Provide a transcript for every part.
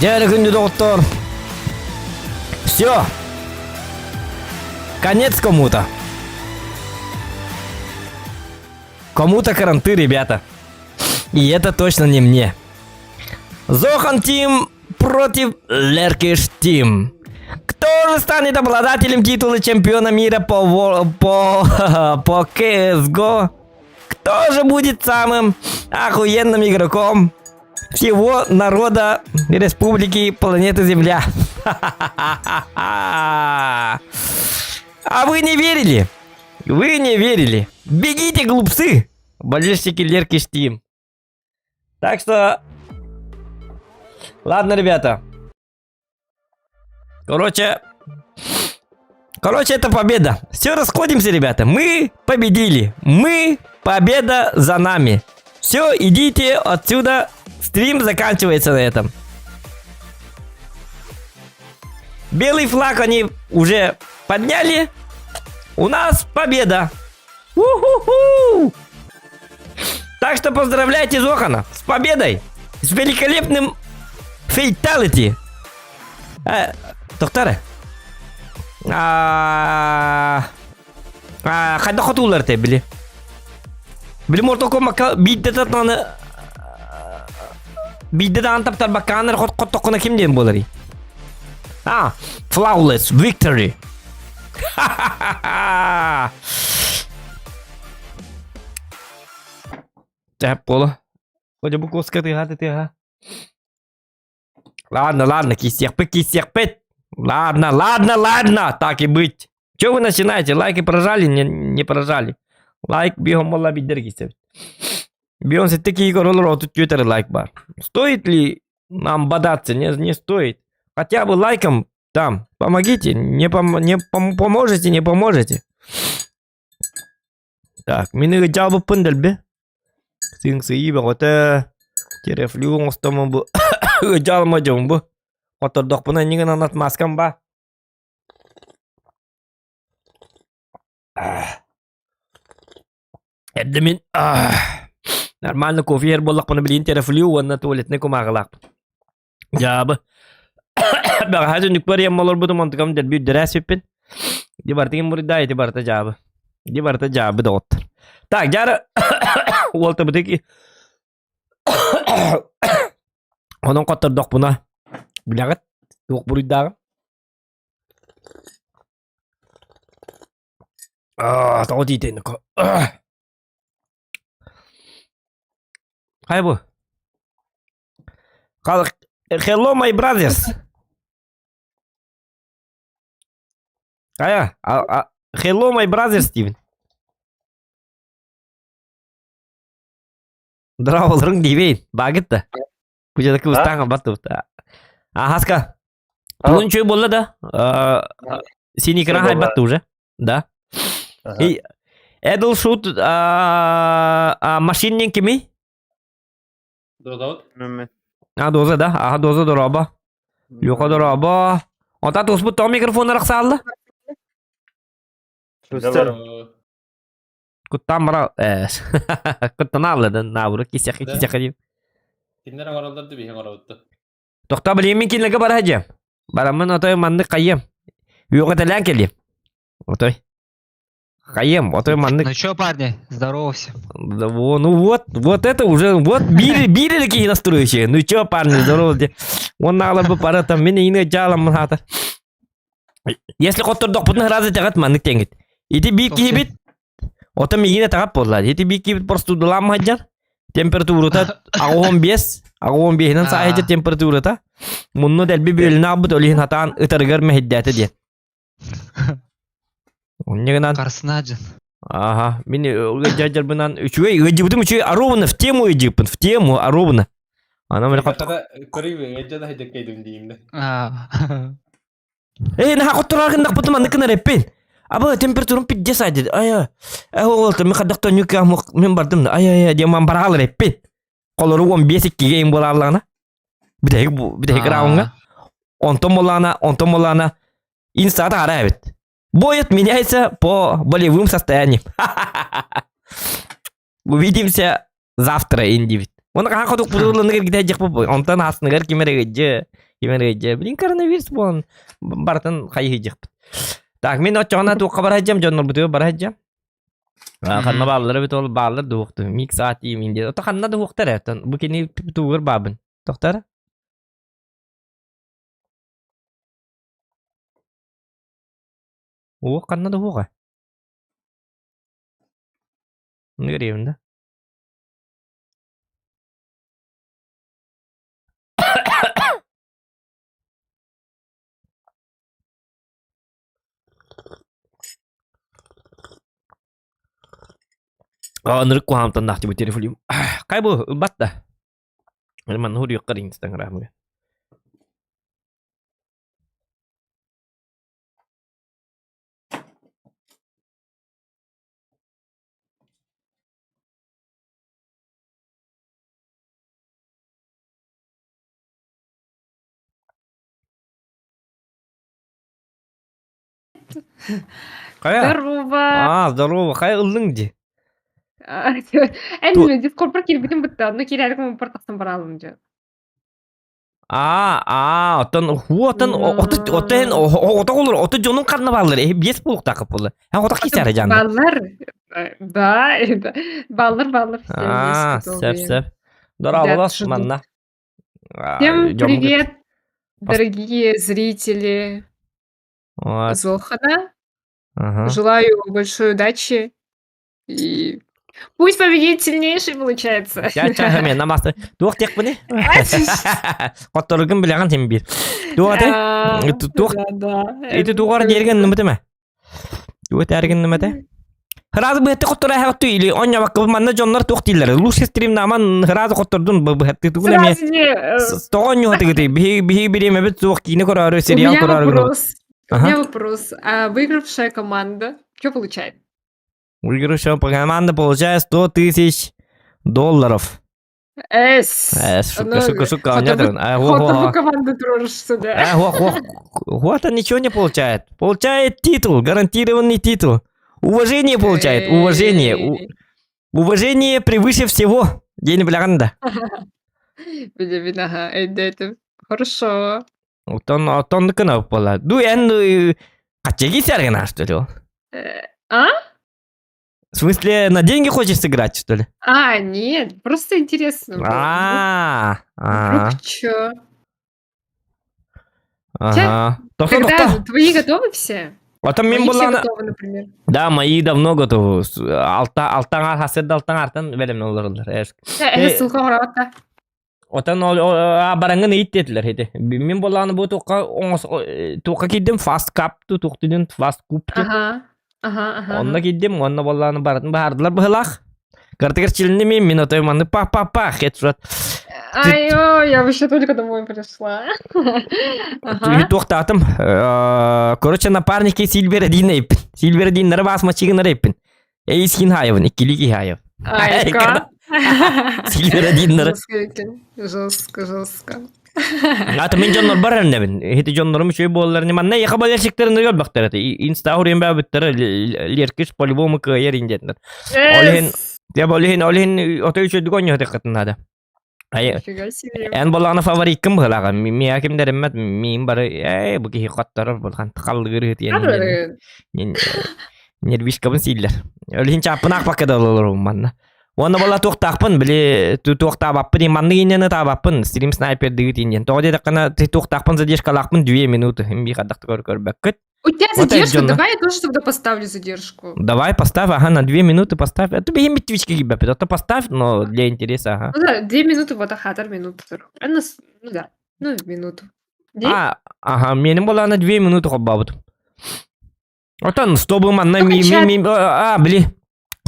Жарый күндү доктор. Все. Конец кому-то. Кому-то каранты, ребята. И это точно не мне. Зохан Тим против Леркиш Тим. Кто же станет обладателем титула чемпиона мира по CSGO? Кто же будет самым охуенным игроком всего народа Республики планеты Земля? А вы не верили? Вы не верили? Бегите, глупцы! Болельщики Леркиш Тим. Так что... Ладно, ребята. Короче, это победа. Все, расходимся, ребята. Мы победили. Победа за нами. Все, идите отсюда. Стрим заканчивается на этом. Белый флаг они уже подняли. У нас победа. У-ху-ху! Так что поздравляйте Зохана с победой. С великолепным фейталити. Доктор. Қайда қатулар те біле. Біле Mortal Kombat биддет атнаны. Биддет антаптар баканыр қоттоқына кімден болар? Flawless victory. Чап кола. Ходи bu коска ты. Ладно, кистерпеть. Ладно, так и быть. Че вы начинаете? Лайки прожали, не прожали. Лайк бегом молла биддергисе. Бегом се такие королоры тут твиттер лайк бар. Стоит ли нам бодаться? Не стоит. Хотя бы лайком там. Помогите. Поможете, не поможете. Так, мені жалбы пындельбе. Сыңсы бағыты. Терефлюң остамын бұл. Жалма жон бұл. Отырдық бұна неген анатмаскан ба. Әдді мен нормально кофе ер болақ бұны білейін терефлю онна туалетіне көмағылақ. Жабы. Бағы хазы нүкбар еммалар бұды мантықам дәлбі дәрәс өппен. Дебартыген бұрыда еті барта жабы. Дебарта жабы да оттыр. Так, жары. Олты бұдеки. Onun қатырдық бұна. Білағыт. Yok бұрыдағы. Тау дейтейін. Қай бұ? Hello my brothers. Қая? Hello my brothers Стивен. Дырауылырың дейбейін. Бағытты. Күжедікі ұстаңа баттı. Хаска. Бүгін чөй болды да. Синий экран хайбатты уже. Да. Эдл шут машиннен кеми? Доза Доза да. Доза дораба. Юқа дораба. Онта тоспы том микрофонлар қсалды? Kutan mara kutan aldı naburu kisyak deyip. Kimler aralardı bir aralardı. Doktor bileyim kinlege bara hacım. Baramın otoy mandık kayım. Yok atelен келем. Отой. Кайым, отой манdık. Ну чё, парни, здоровайся. Ну вот это уже, вот били такие настроящие. Ну чё, парни, здоровьте. Он надо бы пара там, меня ине жалом мхата. Если хоть док путный разы тягат манdık теңит. Ити бик кибит. Ота мигине тагап боллар. Ити бик кибит просто дулам хаджар. Температурата агон 15-нан саһеже температурата. Мунну дәлби бөлүнө абыт олин хатан ытыргар мехиддәте диет. Оннегенан Карсынаджин. Ага, мини жажар бынан үчүгөй ыжыбытым үчүгөй аровна в тему ыжыппын, в тему аровна. Ана мене катта. Көрүбү, эжада хайдакайдым дейимде. На коттурагындак бутуман ныкына реппен. Аба температурам 50 деді. Ая. Олты мен қадақта нүке мен бардым да. Ая деман барағалы реппен. Қолыры 15-2 ем боларлығына. Бидегі рауынға. Онтон молана. Инстата ара бит. Боет меняется по болевым состояниям. Увидимся завтра, индивид. Оны қан қадық бұдылы нығыр кеде жақ бұл. Онтан асынығыр кемерегі же. Кеменреже. Блин, коронавирус болон. Бартын хайыжыкпыт. Так, мен отчоғана туаққа барайджам, жоннор бутуға барайджам. Қанна баллары бит ол баллар дуқты. Мик саат емінде. Ота қанна дуқтар әттен. Бұ кені туғыр бабын. Тоқтар? О, қанна дуға. Не көреймін да. Нырық қуамтан нақты бұл телефон. Қай бұл? Батта. Мен хұры юққар инстаграмға. Қая? Здорово. Здорово. Қай ұлың де? Әнме дискордқа келбедім бітті. Оны келерік мұн портақтан баралым же. Отан olur. Otu jonun karnavalları. Bes buluk takıp olur. Ha otak kesere canım. Баллар. Да, баллар. Сәп. Здорово, жду. манна. Всем привет, дорогие зрители Вот. Зохана. Ага. Желаю большой удачи. И пусть победит сильнейший, получается. Ча мен намасты. Тук тек бұны? Қоттырығын білеген сен бір. Тук Да. Эти туғар дерген нөміті ме? Тук дерген нөміті? Хыразы бұхетті қоттыры әғатты или оня бақы манна жонлар тук дейлер. Лучше стрим наман хыразы қоттырдың бұхетті туғын әме. Тоғын юғаты күті. Бігі біреме біт туқ кейіні көрары, сериал көрары. У меня вопрос. А выигравшая команда что получает? Выигравшая команда получает $100 000. Шутка. Фото команды трожишь сюда. Вот он ничего не получает. Получает титул, гарантированный титул. Уважение получает, уважение. Уважение превыше всего. День бляганда. Это хорошо. Отон кына пола. Ду эн качеги сяргана, что ли? А? В смысле, на деньги хочешь сыграть, что ли? Нет, просто интересно. Вдруг чё? Ага. Когда твои готовы все? Мои все готовы, например. Да, мои давно готовы. Алтаңар хасырды алтаңартан бәлемін оларылар. Ссылка қарабатта. Отан бараңын еттетілер хеті. Мен боланы бұл туққа кедім фаст капту, туқтыден фаст купты. Онна кедім, онна боланы баратын бардылар бұғылақ. Картығыр челінді мен отайманды па-па-па хет сұрат. Ай-ой, я вообще только домой пришла. Туқтатым. Короче, напарники Сильвердин еппін. Сильвердинлері басма чигінлері еппін. Эйс Хинхаевын, иккілі Хинхаев. Айка. Сильвердинлері. Жестко. Аты мен жонлар бар әрінебін. Хеті жонларым үшөй болыларын. Манна еқа балершіктерін өйел бақтар әті. Инстагурен бә бүттері леркіш по-любому күйер индетінер. Олеген ота үшөйді көне өте қытынады. Ән болағына фаворит кім бұғылаға? Мен әкімдерім мәт, мен бары, бұл кейі қаттарыр болған тықалды көрі нервишкабын сейділер. Олеген чапын ақпаққа да олар манна. Оны бола тоқтақпын, біле тоқтабаппын, манны кенені табаппын, стрим снайперді кетейінден. Тоғыде таққана тоқтақпын задержкалақпын 2 минуты. Мен қаддақты көрі бәккіт. У тебя задержка, давай я тоже тогда поставлю задержку. Давай поставь, на 2 минуты поставь. Это бегем битвички гибет, это поставь, но для интереса, ага. Ну да, 2 минуты, вот ахатар минуту. Ну да, минуту. Ага, менің бола на 2 минуты қоббабыд. Отан, стобы манна, біле.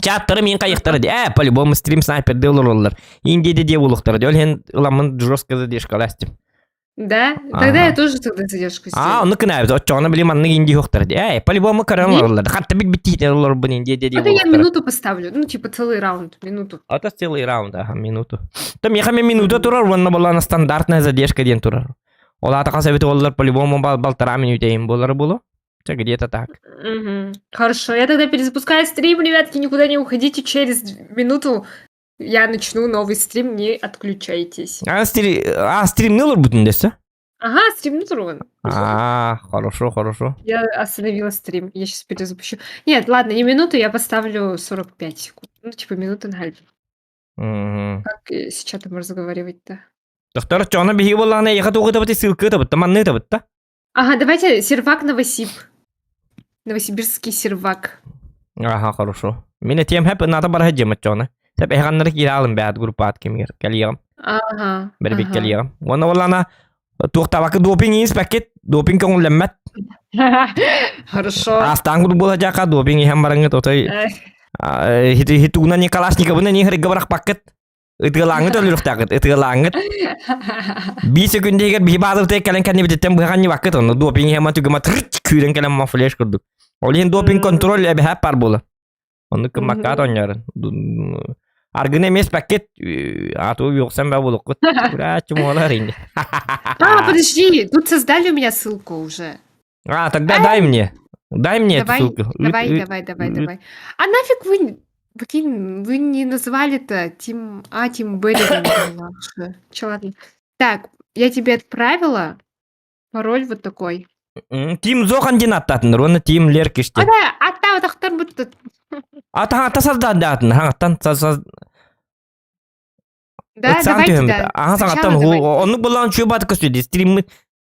Чаттары мен қайықтары де, по-любому стрим снайперді олар олар. Индейді де олықтары де, ол хен ұламын жорстко задержка ластым. Да? Тогда я тоже тогда задержку сделаю. Оны кінәбіз, отчоғына біле манны индей хоқтары де. По-любому қаран олар. Қатты бік бітті олар бұн индейді де олықтары. Это я минуту поставлю, ну типа целый раунд, минуту. Это целый раунд, ага, минуту. Там ехаме минута турар, онна болана стандартная задержка ден турар. Ола атақа сәбеті олар по-любому балтара минутейін болары болу. Где-то так. Хорошо, я тогда перезапускаю стрим, ребятки, никуда не уходите, через минуту я начну новый стрим, не отключайтесь. Стрим не olur бүтін десі? Ага, стрим Нутрон. Хорошо, хорошо. Я остановила стрим. Я сейчас перезапущу. Нет, ладно, не минуту, я поставлю 45 секунд. Ну, типа минуты на halb. Мгм. Как с чатом разговаривать-то? Доктор, чона бихи болланы, яха туғы табыты, ссылка табыты, манны табыты. Ага, давайте сервак Новосиб. Новосибирский сервак. Ага, хорошо. Мен тем хэп ната бар хаджема чона. Сэп эханнары киралым бәд группат кемир калиям. Ага. Бербек ага. калиям. Вона боллана туқтабакы допинг иис пакет, допинг кон леммет. Хорошо. Астан гуду бола жака допинг ихам бараңы тотой. Хитуна не калашниковына не хригга барак пакет. Ытылаңыт өлүрүк тагыт, ытылаңыт. 5 секунд егер би базып тек кален канне битем быганны вакыт оны допинг ихам түгөма трыч күрен кален ма флеш курдук. Олин допинг контроль эбе хап бар бола. Оны кым макат оңнарын. Аргын эмес пакет атуу жоксам ба болук. Ура чумолар инде. Подожди, тут создали у меня ссылку уже. Тогда дай мне. Дай мне эту Давай, ссылку. давай. А нафиг вы не назвали-то Тим... Тим Берри. Че, ладно. Так, я тебе отправила. Пароль вот такой. Тим зохан динаттатын, роны тим леркиште. Да, атта тахтар будто. Ата создадатын, хаңаттан Да, давайте, да. Саңаттан, оны болан чөбаты көстеді, стрим.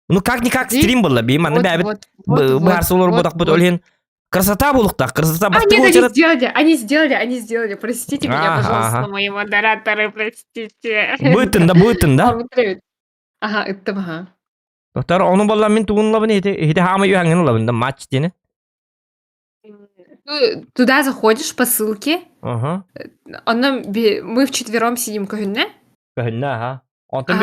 Ну как-никак стрим было, бейманы бәбіт. Барсулар бодақ бұд олен. Красота болықта, красота бақты Нет, они сделали. Простите меня, пожалуйста, мои модераторы, простите. Бұйтын да. Ага, это ага. Доктор, оны болан мен туғын лабын, хеті хамы юхаңын лабын, да матч дені. Туда заходишь по ссылке. Ага. Мы вчетвером сидим көгінне. Көгінне, ага. Онтын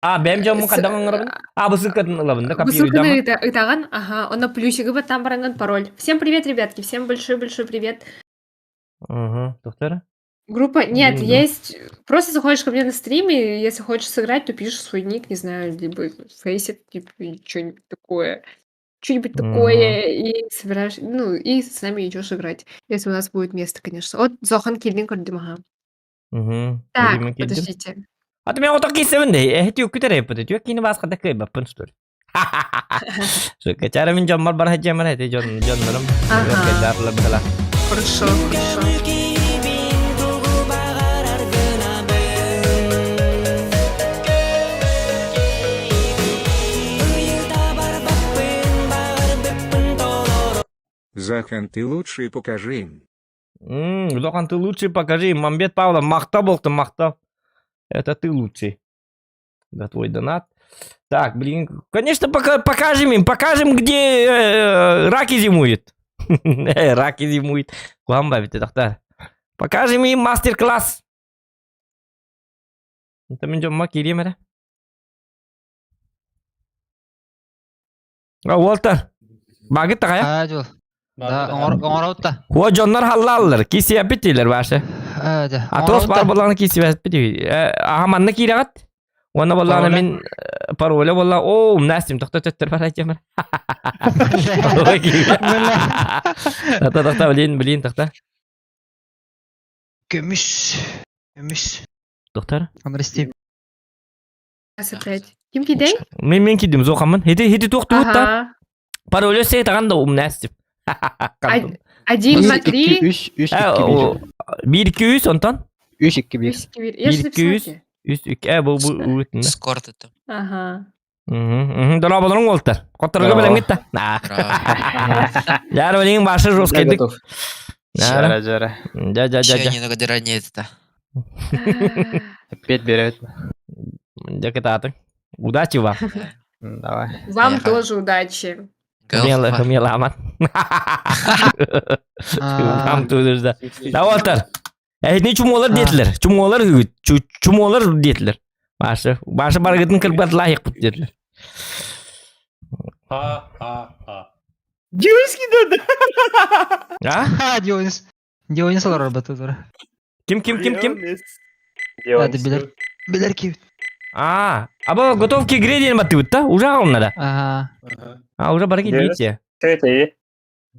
бәм жамын қадағын ғырабын? Бұл ссылкатын лабын, да, копируй Ссылканы итаган, ага, он на плюсигі бы там баранган пароль. Всем привет, ребятки, всем большой-большой привет. Ага, доктор? Группа, нет, Да. есть, просто заходишь ко мне на стрим, и если хочешь сыграть, то пишешь свой ник, не знаю, либо фейсит, типа, что-нибудь такое. Что-нибудь такое, и собираешь, ну, и с нами идешь играть. Если у нас будет место, конечно. Вот Зохан Киллин көрдім, ага. Так, подождите. А ты меня вот такие севенды, эти укутары пыты, тюк кини бас када кай бапын что ли? Сука, чара мен жоммар бар хаджамар эти жоннарым. Ага. Хорошо. Захан, ты лучший, покажи им. Зохан, ты лучший, покажи им. Мамбет Павла, махта был ты махта. Это ты лучший. Да, твой донат. Так, блин, конечно, покажем им, где раки зимуют. Раки зимуют. Куамба, ведь это. Покажем им мастер-класс. Это мы идем макири, мэра. Уолтер, багы тагая? Жол. Да, оңараутта. Хуа жоннар халлаллар, киси апитилер башы. Атос бар боланы киси апити. Ахаманны кирагат. Оны боланы мен пароля болла. О, настим тоқтатыр бар айтамыр. Тоқта білейін тоқта. Көміш. Доктор? Амрестим. Сейчас опять. Ким кидей? Мен кидім зоқамын. Хеті тоқты өтті. Ага. Пароля сей тағанда настим. 1 на 3. 1-2 онтан? 3-2-1. Я же написала. Бұл өтінде. Скорт это. Ага. Дора болырың олтар. Қоттарға білем кетті. Жар білейін башы жоскайдық. Жара. Че немного ранее-то? Опять берет. Дякататың. Удачи вам. Давай. Вам тоже удачи. Хамела амат. Там тудыр да. Да олтар. Не чумолар детілер. Чумолар үгіт. Чумолар детілер. Башы барғытын кірбат лайық бұт детілер. Ха. Дионский деді. Дионис олар работает. Ким? Надо билер кип. Аба готов к игре дейін баты бұтта? Уже ғалымнада? Ага. Уже барғы дейте.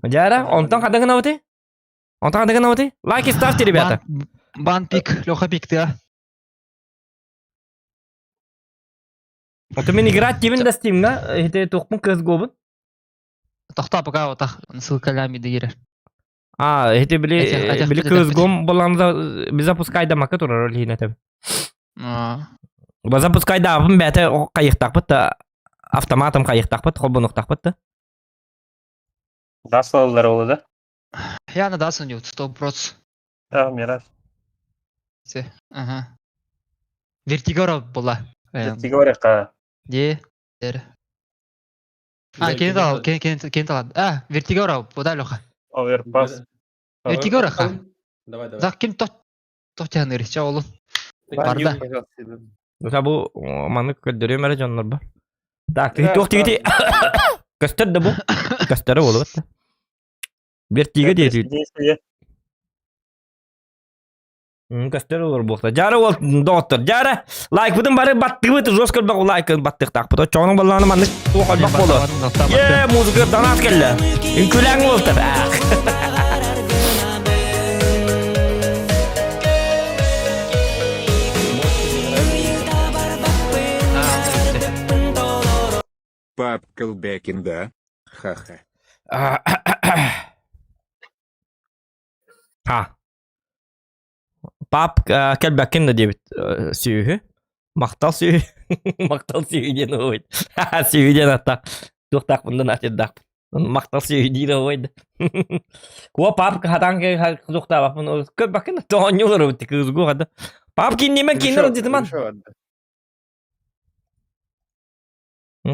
Жара, онтан қадағына бұты? Лайки ставьте, ребята. Бан пик, Леха пик, ты. Это мен играть тивин да стимга, это тухпун кыз гобын. Тохта пока вот так ссылкалями дегире. Это Этих били кыз гом боланза biz запускайда мака турар лине тем. Запускайда апын бәте кайыктак бит, автоматом кайыктак бит, хобунуктак бит. Даслалар oldu da. Я на дасын yok 100%. Tamam yarar. Ага. Вертигора была. Ciddi var ya. Де. Кен талад. Вертигора, подай лоха. Overpass. Вертигора ха. Давай, давай. Зак ким тохтян ириш чаолун. Барда. Бу маны көддөрө мере жоннор бар. Так, тохти. Кастер да бу. Кастер болот. Вертиге дейт. Кастер olur bu. Jara ol доктор. Jara лайк бутун бары баттыбы жоскор баг лайк баттык так. Бу чоңун балланы маны тоқал бак болот. Музыка данат келди. Инкүләң болтыр. Пап Колбекин, да? Ха-ха. Pap kelbekin de debit sühü. Maktal sühü. Maktal sühü diye ne oydu? Sühü diye hatta. Tuhtak bundan atırdak. Maktal sühü diye ne oydu? Kuva pap hatan ke tuhtak bak bunu. Kelbekin de toğanyolur o kız bu hadi. Pap kinni men kinni o man.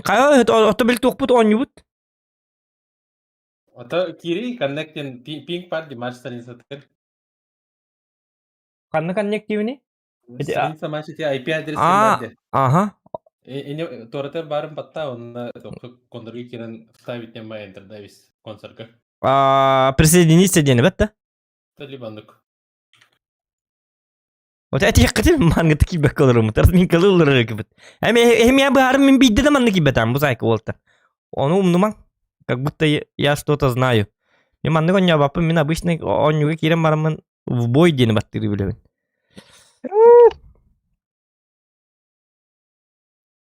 Kaya otobil tuhput onyubut. Ata kiri connectin ping pad di maçtan insatır. Kanne connectivity? Senin maçı IP adresi nerede? Aha. Torata barın patta onunla kondurgu kiran ставить не моя интердавис концерка. Присоединиться день бетте? Талибандык. Вот эти yakıtı man gıtı ki bakalım. Tarz min kalırlar gibi. Hem ya bu harım min bidde de man gibi betam bu sayı oldu. Onu умнуман. Как будто я что-то знаю. И man не бапы мен обычно он юга кирем барамын в бой дени баттыры билебин.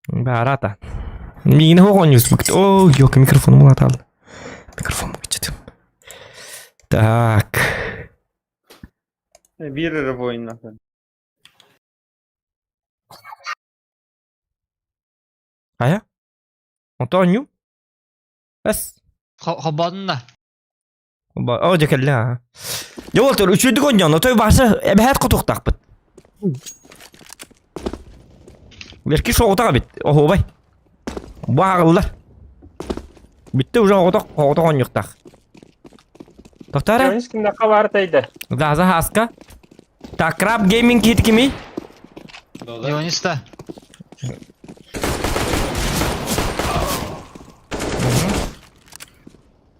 Барата. Мені не спокт. О, ёк, микрофон мулатал. Микрофон вычетим. Так. Bir oyun. Ая? Антонио? Бес. Хабадында. О, жекелле. Жолтор үчүдүк ойнон, той башы эбехет кутуктак бит. Берки шоғутаға бит. Охо бай. Бағылдар. Битті уже оғытақ ойнықтақ. Тоқтары? Ешкімде қабартайды. Заза хаска. Так, краб гейминг хит кими? Иониста.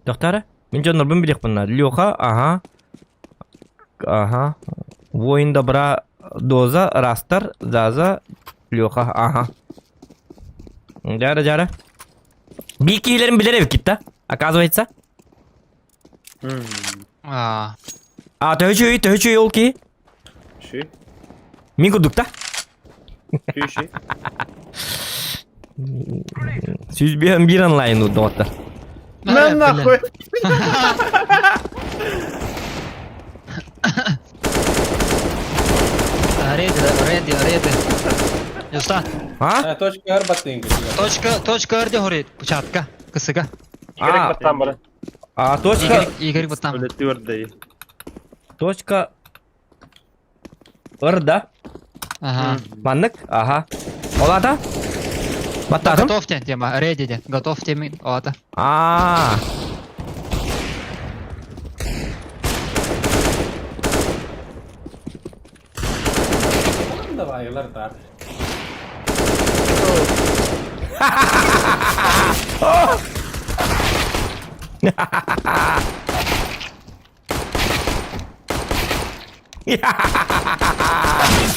Тоқтары? Мен жон нұрбын білек бұнна. Леха, ага. Воин добра доза, растар, заза, Леха, Жара. Bir iyilerin bilir ev gitti. Оказывается. Төхөчүй ол ки. Ши. Мен күдікті. Ши. Сүзбен bir онлайн ұдды. На нахуй. Реди. Юста. Точка R баттың. Точка R де хорет. Пучатка. Кысыга. Игорек баттан бары. Точка... Игорек баттан. Өлетті өрді. Точка... R да? Маннык? Ага. Олата? Баттатым? Готов тема. Реди де. Готов теми. Олата. Давай, лартар.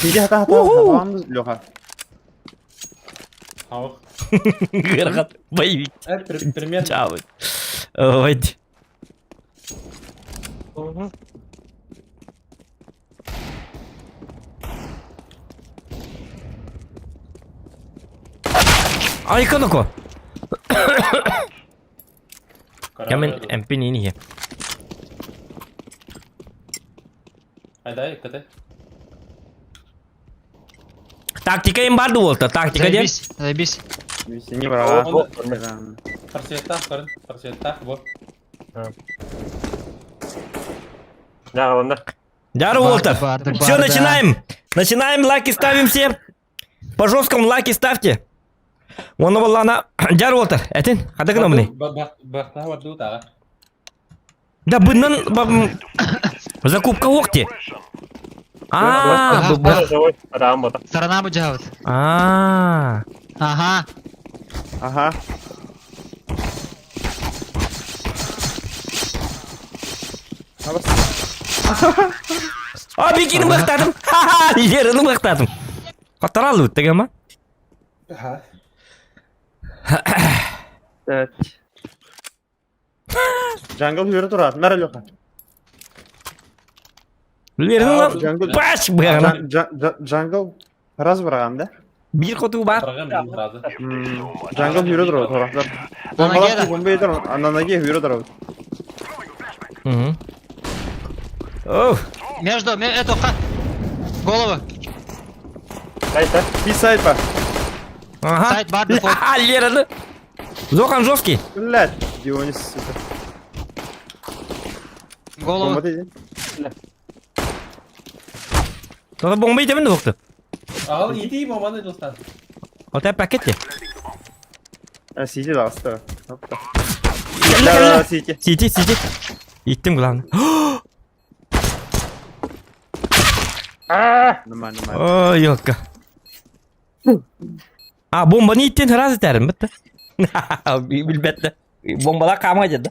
Сиди хата. Tamam Леха. Хаух. Гыргат. Боевик. Примерно. Чавы. Ой. Ay kanoko. Ya men Karar MP ini ya. Haydi dikkat et. Taktika yang baru oldu. Taktika dia. Заебись, заебись. Синий врага. Вот. Торсетта, Карен. Торсетта, вот. Дару Уолтер. Барды, Все, барды. начинаем. Начинаем, лайки ставим все. По жесткому лайки ставьте. Оны боллана. Дару Уолтер. Этин, хадагын омны. Бақта ваду тага. Да быннан закупка окте. Сторона муджават. А. Ага. Ага. А бикини мактадым. Ха-ха, жерini мактадым. Катарал өттүк ама. Evet. Jungle yürü dur at. Merhaba Loka. Жерini lan. Jungle. Баш быгана. Jungle. Раз vurağanda. Bir kutu бар. Қараған мен разы. Jungle yürü dur at. Taraflar. Nanageda. Bombayı dur. Ananaги yürü dur at. Мгм. Оу. Между, это, голову. Bir side var. Ага. Сайт бар, дефолт. Ха, жерini. Зохан жесткий. Блядь. Дионис, сука. Голову. Bomba değil. Sonra bombayı demin de vurdu. Ал иди маманы достан. O tep paket ya. CT de astı. Hoppa. Kelle kelle. CT. Сиди. Gittim kulağına. Numar. Ой, yok. Ha bombanı ittin hıraz ederim bitti. Bilbette. Bombalar kalmayacak da.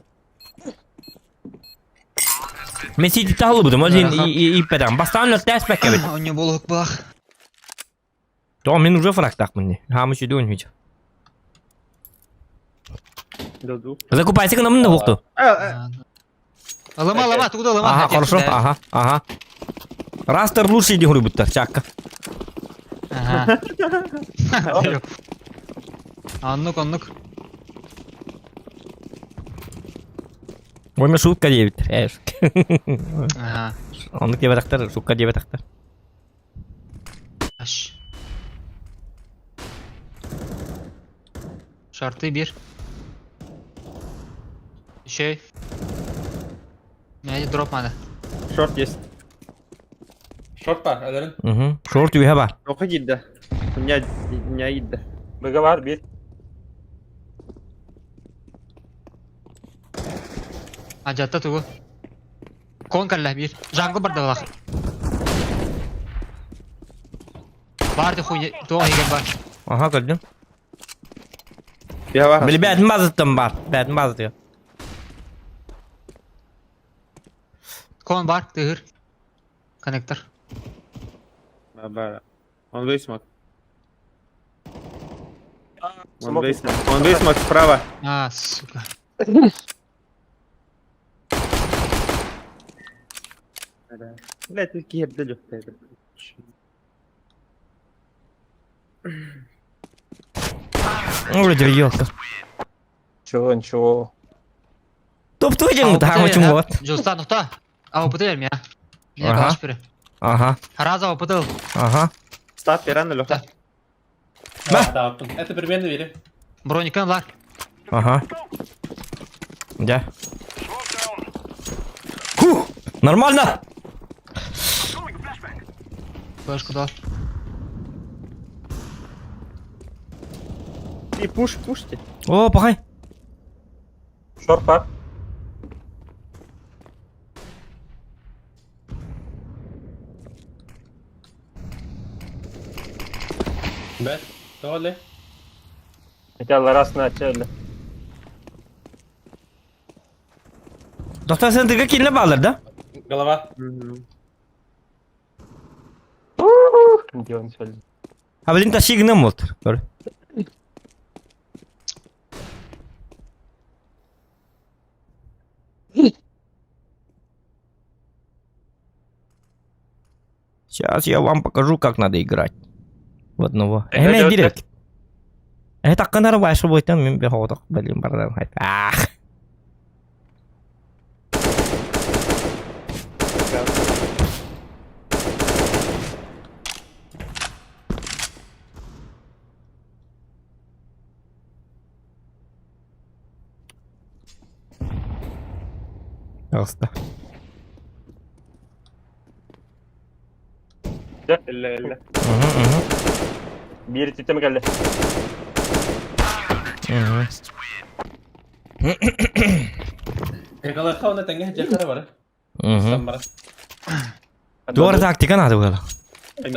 Men City tahlı budum. O zaman ip eden. Bastan yok ders bekle. У него был бах. Tamam men уже фраг так мне. Хамыш иду он hiç. Ду. Закупайся к нам на вухту. Лома, туда лома. Ага, хорошо. Ага. Растер лучший иди хрубуттар. Чакка. Ага. Аннук. Oyma şutка diyebit. Ага. Onu diye bataktar, şutка diye bataktar. Аш. Шарты bir. Мне дроп надо. Short есть. Шорт бар, әлерін. Hı. Short üye var. Loka gitti. Dünya gitti. Bıga var bir. Ajatта тугу. Кон калла bir. Жангыл бар да бак. Бар да хуй, то еген бар. Aha gördüm. Bir var. Böyle bir mazıttım var. Ben mazıtıyor. Кон бар, тыгыр. Коннектор. Bara. Он высмок. Он высмок справа. А, сука. Блядь, такие обдалёк. Öyle bir yok. Ничего. Top tuğacak mı? Daha maçım var. Жоста, нухта. Опыты берем я. Не Ага. калаш бере. Aha. Раза опытыл. Aha. Став пирана Лёха. Dağıttım. Eti bir ben de vereyim. Броникан бар. Aha. Gel. Huh. Нормально. Флешку дал. И пушьте. О, bakay. Шорт var. Ben. Doğru. Хотя раз начали. Doktor sen tıka kinle bağlar da. Голова. Где он сегодня? Ha bilin taşı yine mi oldu? Doğru. Сейчас я вам покажу, как надо играть. В одного. Идёт, Директ. Takkanlar başa boytan men bir hodak belim bardan hayt. Ağızda. Elle. Hı. Bir titreme geldi. Yakalarsa ona tenge cekara var. Hı. Sen bana. Doğru taktika nadı böyle.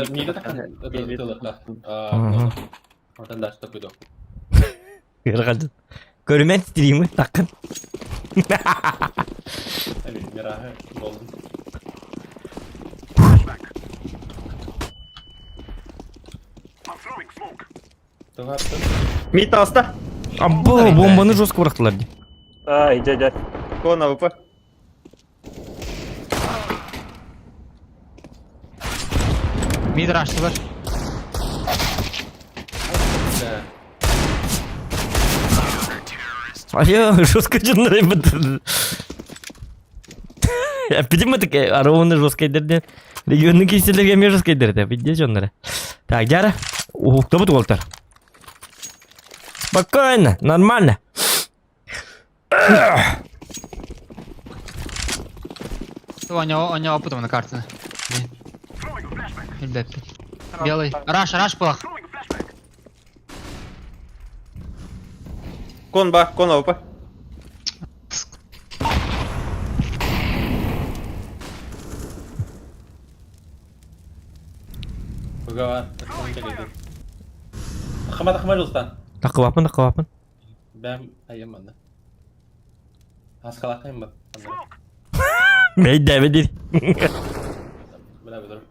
Mide takkan. Tılırla. Hı. Oradan ders takıyordu. Kırıldın. Görmen stream'i takın. Evet, mirahı doldum. Tığ attım. Mid hasta. Abbo bombanı жестко bıraktılar. Иди. Kon AWP. Mid rush'tılar. Güzel. Alo, жестко canları bitirdi. Ya bilmedik arabanı жестко ederdi. Regionun kişileri mi жестко ederdi. Bildiğiniz onları. Так, Гера. Кто бы толтер? Спокойно, нормально. У него опытом на карте. Ребят. Белый. Раш плох. Kon AWP. Bıga var. Takkan geldi. Takma dostan. Takıvapın. Ben ayım bana. Haskalakayım ben. Mey devedi. Bırak.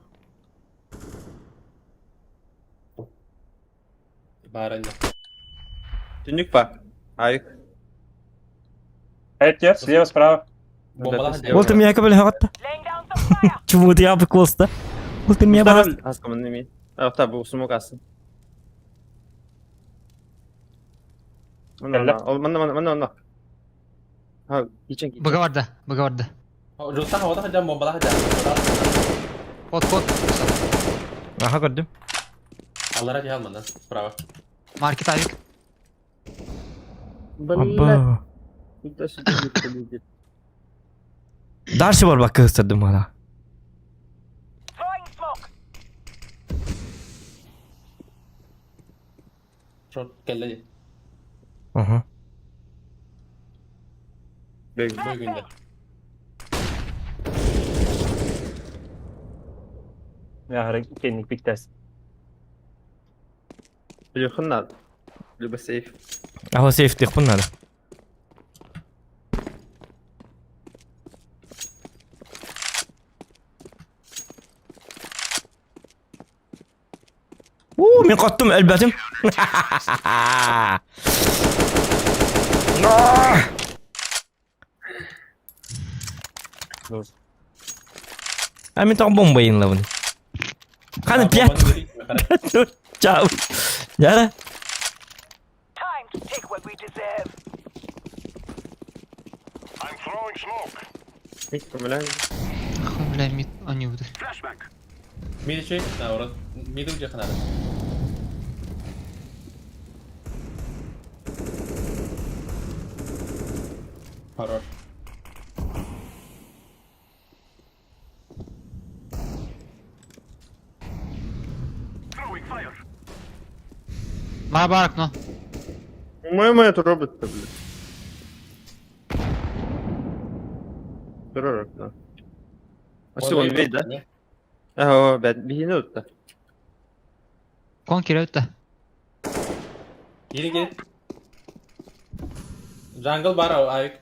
Bağırınca. Tünük bak. Ayık. Эти, слева, справа. Bombalar hadi. Volta minha cabelo rota. Çubuğu diye yapık olsa. Volta minha barra. Haskamın değil mi? Evet tabi bu smoke aslında. Elle. Mana. Ha, geçen. Bıga vardı. Ruslan havada hocam bombalar hadi. Kod. Aha gördüm. Allah'a cihal bana. Bravo. Market ayık. Abba. Darşı var bak kıstırdım hala. Short kelle. Aha. Bu günde. Я говорю, кенник пиктес. Biliyorsun lan. Lübe safe. Aha safety bunlar. Men kattım elbetim. Amin tak bombayın la bunu. Kan piyat. Ciao. Yara. Hiç kumelen. Бля, мид, они вот. Mid şey. Ha orası. Mid ucu yakın abi. Horror. Мара барак, но. По-моему, это робот-то, блядь. Durur da. Açtı onu bir de. Aha ben bir yine öttü. Кон кирет да. Geri. Jungle bar ayık.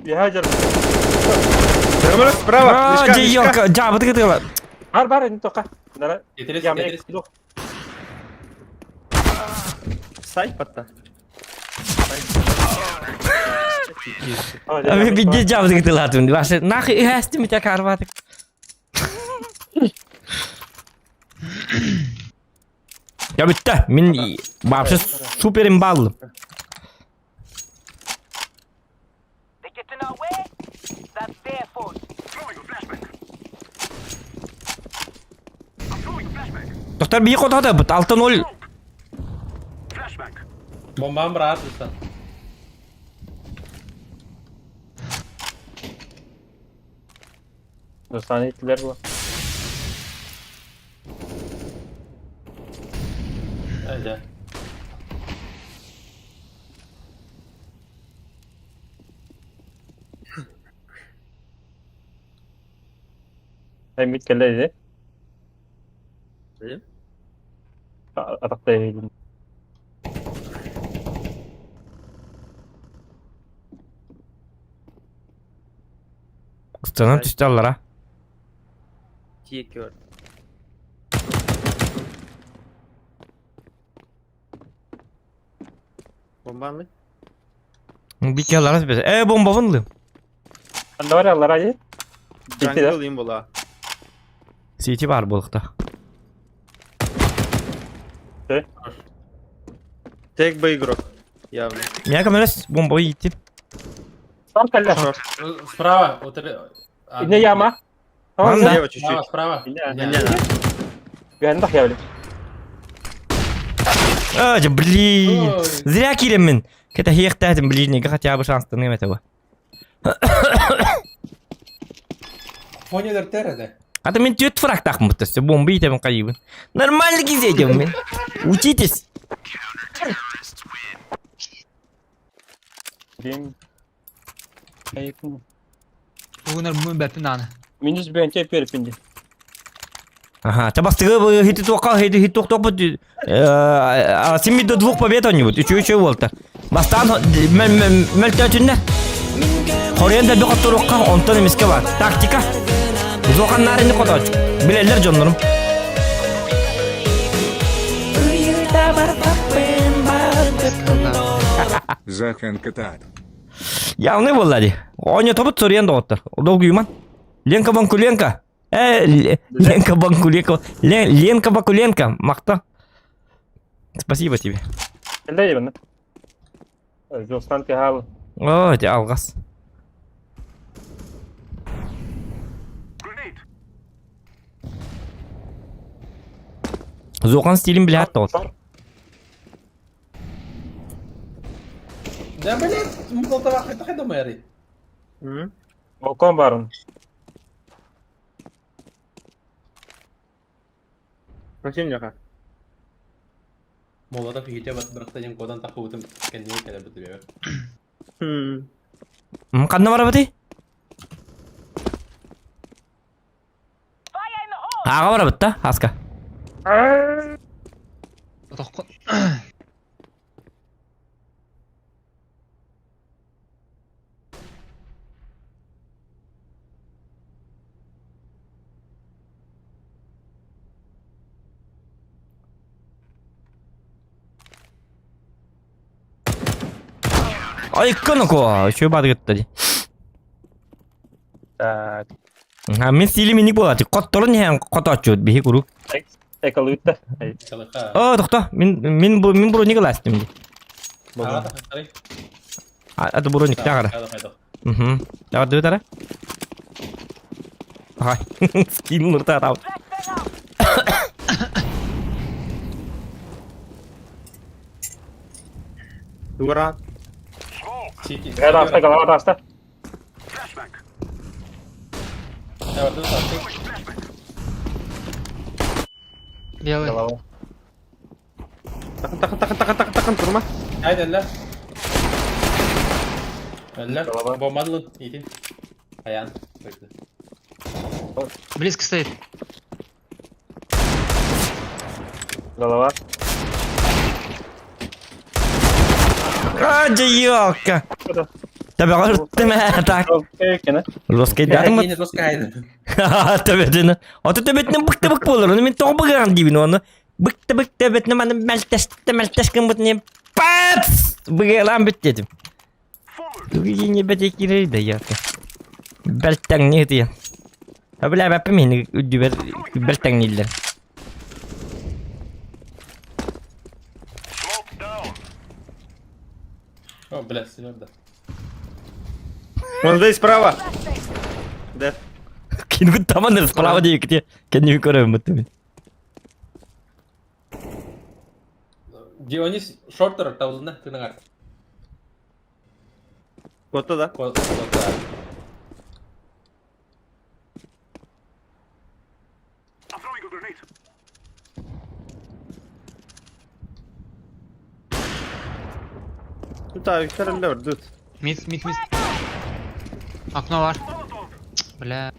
Я держу. Termal справа. Aa, yok. Cabıtı gidiyorlar. Бар, не только. Дара. Getiririz. Sayf hatta. Abi bir de cabıtı gidiyorlar tüm. Başta nakı ihasti mi tekrar vardık. Ya bitti. Min вообще супер имбаллы. Доктор бии қотады. 6-0. Bombam rahat lütfen. Dostane ittiler bu. Bence. Hem mid kelleydi. Benim. Atakta yedim. Kıstanın düştü allara. 2-2 var. Bomba mı? Bir kere allara spes. Bomba vınlı. Sen de var ya Allah razı. Jungle alayım bola. CT var balıkta. Tek baygrok. Явно. Я камерас bombayı gittim. Son kelle. Справа. Вот это... İnne yağma. Tamam Lan mı? da. Слева чуть-чуть. Справа. İnne. Güvenlik ya öyle. Блин. Ой. Зря килемин. Кета хехтатым ближнего, хотя бы шанс-то не этого. Фоне дертереде. А то мен тет фраг тахмытты, бомбы итемін қайыбын. Нормально кезейдем мен. Учитесь. Benim. Kayıpım. Bunlar bu betin anı. Minus bir önce yapıyor şimdi. Ага, табастығы хиты тоққа, хиты тоқ бұд. Семи до 2 побед он не будет. Еще волта. Бастан мөлтөтүнне. Хоренде bir қатты тоққа, онтан емеске бар. Тактика. Зоқанларыны қоточ. Білелер жонларым. Захан Катат. Явный болады. Он тобыт сорен доғыттыр. Долгий ман. Ленка Банкуленко. Ленка Банкуленко. Ленка Бакуленко. Мақта. Спасибо тебе. Kelleydi benden. Dostan ki hal. О, те алғас. Зоқан стилін біле атты от. Да, блядь, молотова хай до мэри. Balkon barın. Максим жақа. Молотов хите бат бырықтайын кодан тақы өтім кәнеге кәлі бітірер. Қанна бара бәті? Аға бара бітті, аска. Тоққа. Ай, кыныко, еще бады кетті. Tak. Мен стилім енік болады. Қоттырын ең қот очуд, бейі күру. Ekalı ütte. Қалыға. О, тоқта, мен бұру неге ластым. Аға тақы қарай. Аты бұру неге тағара. Тағар дөй тара? Ай, скин нұрта тау. Дура. Чики. Gel hasta kalama hasta. Evet, dur sattı. Белый. Kalama. Takın durma. Haydi eller. Eller. Tamam. Bombalı lan. İyiydin. Ayağın. Bekle. Близко стоит. Голова. Джайока. Тебе ғырттыма, так. Ekene. Лоскай дадым. Yine dost kaydı. Төбетіні. Аты төбетінің бұқты-бұқ болыр. Оны мен тоғы бұған дейбін оны. Бұқты-бұқ төбетіні маны мәлтәшкін бұтыне. Пац! Бұғалан бүт дедім. Түгі не бәте керейді, яқы. Бәлттәң не етейін. Әбілі әбәпі мені үдді бәлттәң нейлер. О, блядь, сильно, да. Он здесь справа. Да. Кингут таман справа дейік те. Кенне көрем бітті. Дионис шортер, таузында, тыныңар. Вот туда. Тут yukarıda var, dur. Mid. Окно var. Бля.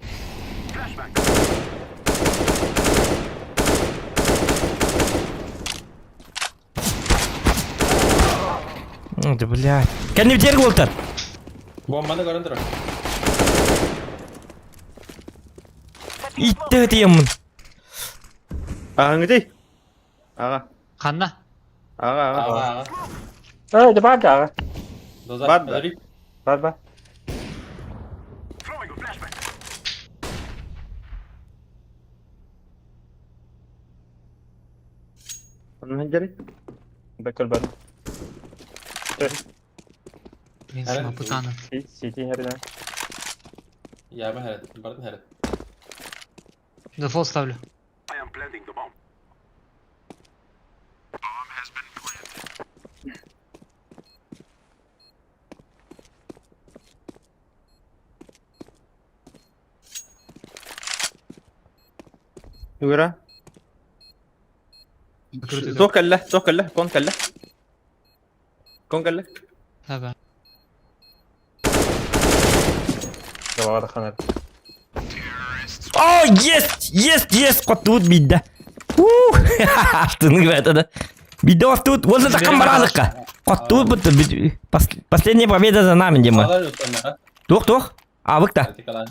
Да, блядь. Кенне бітер болтар. Бомбаны көрін тұры. Итті өтейемін. Ağın değil. Ağa. Қанна? Ağa. Det var der. Доза, Бар да. подожди. Var. Onun geri. Bekle ben. Мен Әрі. сама путаны. City heriden. Я бы хэрет, бардын хэрет. Дефолт ставлю. Yürü. Bakırdı. Sok elle. Kon kelle. Таба. Голова хаnar. О, есть, қоттуыт бидді. Аштының бәтіді. Бидді қоттуыт, осы таққан баралыққа. Қоттуыт бұтты, последняя победа за нами, Дима. Қалар өттен, Туқ, абықта. Калан.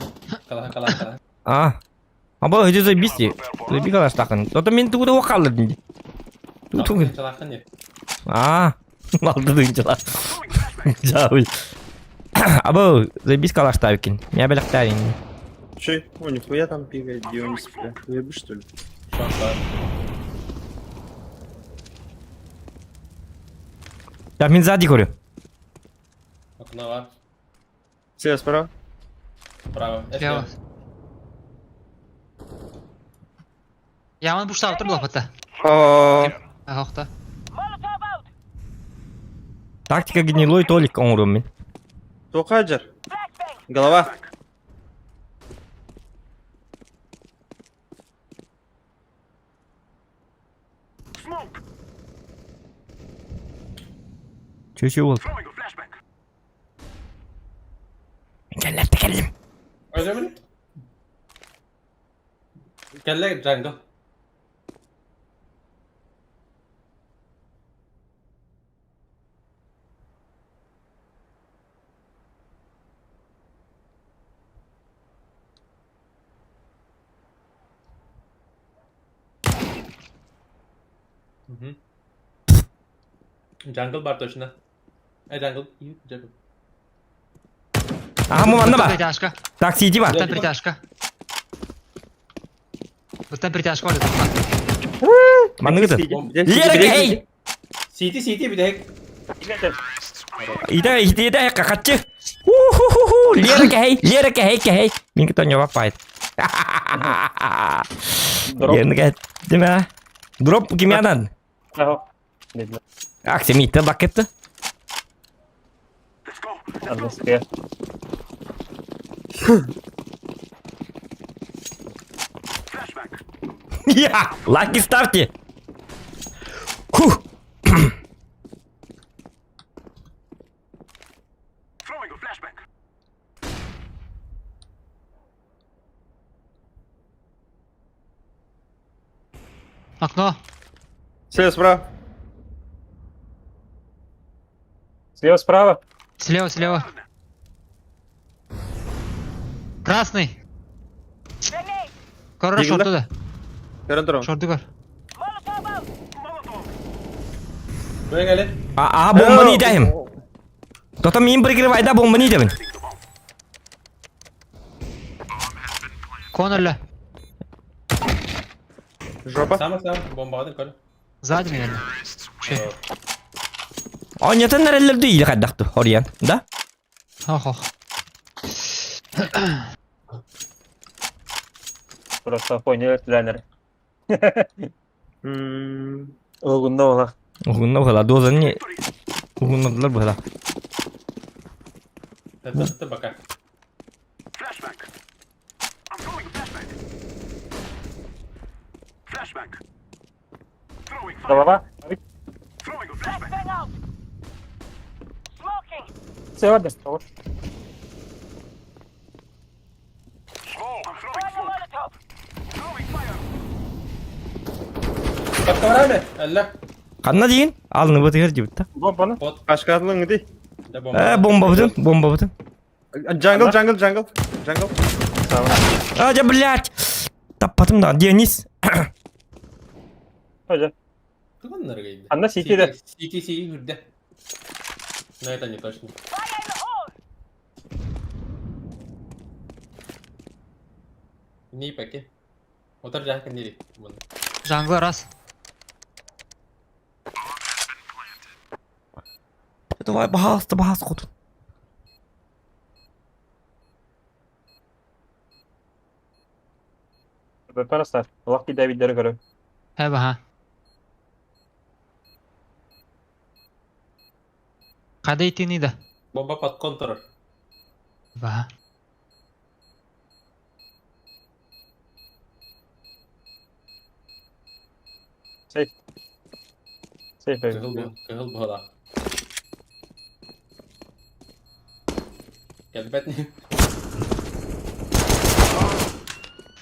Аба, өте зайбисти. Зайби қалаш тақын. Тота мен туғыда оқалыр дінде. Туқ. Çalakın ya. Малды дүйінчіла. Жауыл. Аба, зайбис қалаш тавикін. Я белақтарин. Че? О, нихуя там бегает, Дионис, бля. Уебы, что ли? Шортlar. Я мен сзади көрю. Окно var. Слева, справа. Право. Слева. Яман буштап тұр лапатта. Ағақта. Тактика гнилой Толик оңырым мен. Тоқа жар. Голова. Чөше болды. Келем. Öyle mi? Kelle jungle. Jungle бар точно. Jungle. Jungle. Aha, маманда ба. Притяжка. Так, сиди ба. Бұттан притяжка. Бұттан притяжка олды. Манны кыты. Лерке, ей! CT bir de Иде, какатчы. Лерке, хей. Мен кітон жауап байд. Ерніге, деме. Дроп кемедан. Midler. Аксе митті бакетті. Alla spel. Я, лаки старте. Хух. Окно. Слева, справа. Слева, справа. Слева. Красный. Кора Дигілді. шорты да. Görün durun. Шорты кор. Buraya gelin. Бомбаны идәйім. Тота мен прикрывайда бомбаны идәйім. Конорля. Жопа. Сам bomba aldım konu. Сзади, наверное. Oynatan nereler değil kaddaktı oraya. Da? Oh. Burası oynuyor trenleri. Hmm. Oğlunda ola. Oğlunda bakala. Dozan ne? Oğlundadılar bakala. Tete bakar. Tamam baba. Şey vardı. Tamam. Bakka var abi. Allah. Kanna deyin. Alını batır cibita. Bombanı. Bot. Başkalarının gidiyor. De bomba. Bomba batın. Bomba batın. Jungle. Jungle. Tamam. Aja блядь. Tapattım da. Deniz. Hocam. Куда гайда? Анна CT-де. CT hürde. Но это не точно. Не паки. Отар жахка не рит. Jungle раз. Давай bahas kod. Böyle rastlar. Allah bir David'leri görüyor. He ha. Kada itini da. Бомба под контур. Ба. Safe. Safe baby. Кыгыл бала. Келбетни.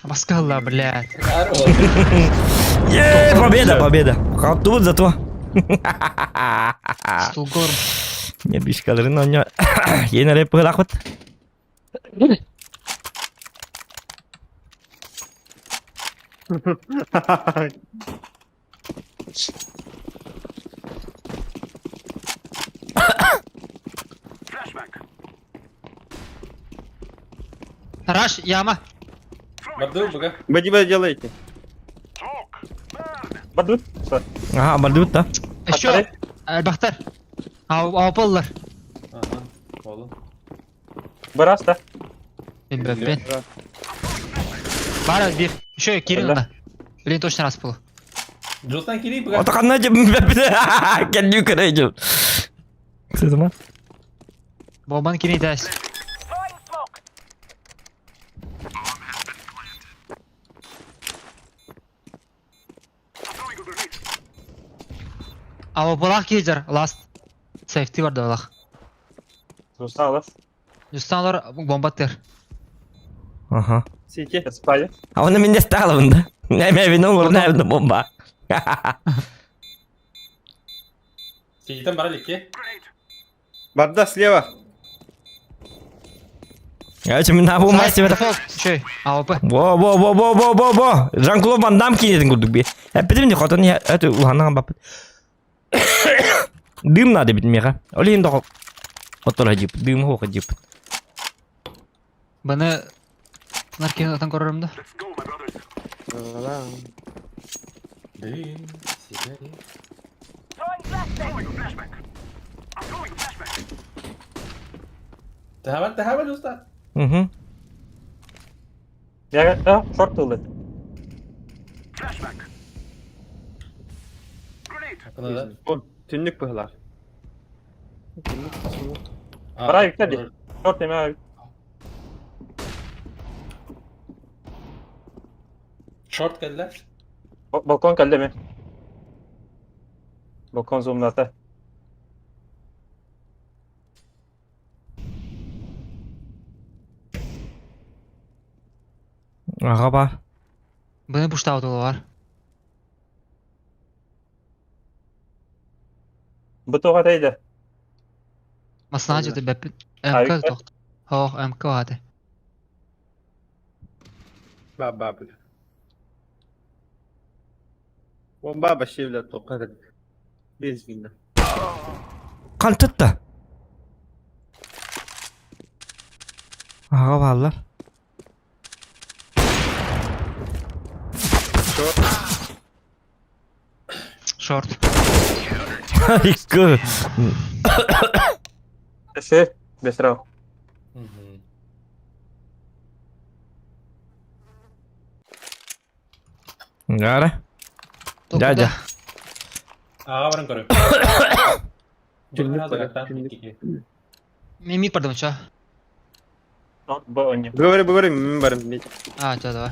Баскалла, блядь. Победа. Kalktı зато. Стулгор. Не бишкаларын оня. Yeni rap bırakıt. Раш, яма. Бабду бага. Вы тебя делаете? Badut. Sağ. Aha bardut da. Еще. Бахтар. Ауполлар. Ага. Oğlum. Burası da. Ben. Бара bir. Еще Кирилл да. Блин, точно раз был. Джостан кири бага. Atakan aja kendi yukarı. Sözüm Бомбан Кирилл дайс. Ауполлах кейдер. Last. Safety vardı Allah. Sağ olasın. Justanlar bomba atır. Aha. Сити. Spy. А он на меня стало, да? Не имею в виду, на бомба. Сидитен бара лики. Барда слева. Я чем на бомба себе. Дефолт. Şey. AWP. Во. Жан-Клод Ван Дам кинедin kurduk bir. Hep dedim de kotan ya. Это uhandan bap. Дым надо бить мега. Олин да. Отор acip. Дым хок acip. Bana narketten korurum da. Блин. Сигари. Tehavel usta. Hı. Ya short tool. Hakkında da. O tünlük pıhlar. Para yükledi. Short deme abi. Short geldiler. Balkon geldi mi? Balkon zoom'da. Aha var. Beni pushta auto var. Bu toğa değdi. Masnacı da bep. Harika. MK toht. Oh MK hadi. Baba. Bomba başıyla tokat. Biz günde. Kan tuttu. Aha varlar. Short. Harika. Şey. Besra. Gara. Топ Да, да. да. Ага, баран көрөм. Түнлүк Бұрын көрөм, азырақтан түнлүк. икки. Мен мид бардым ча. Б oynuyor. Говори, мен барым. Мид. А, ча, давай.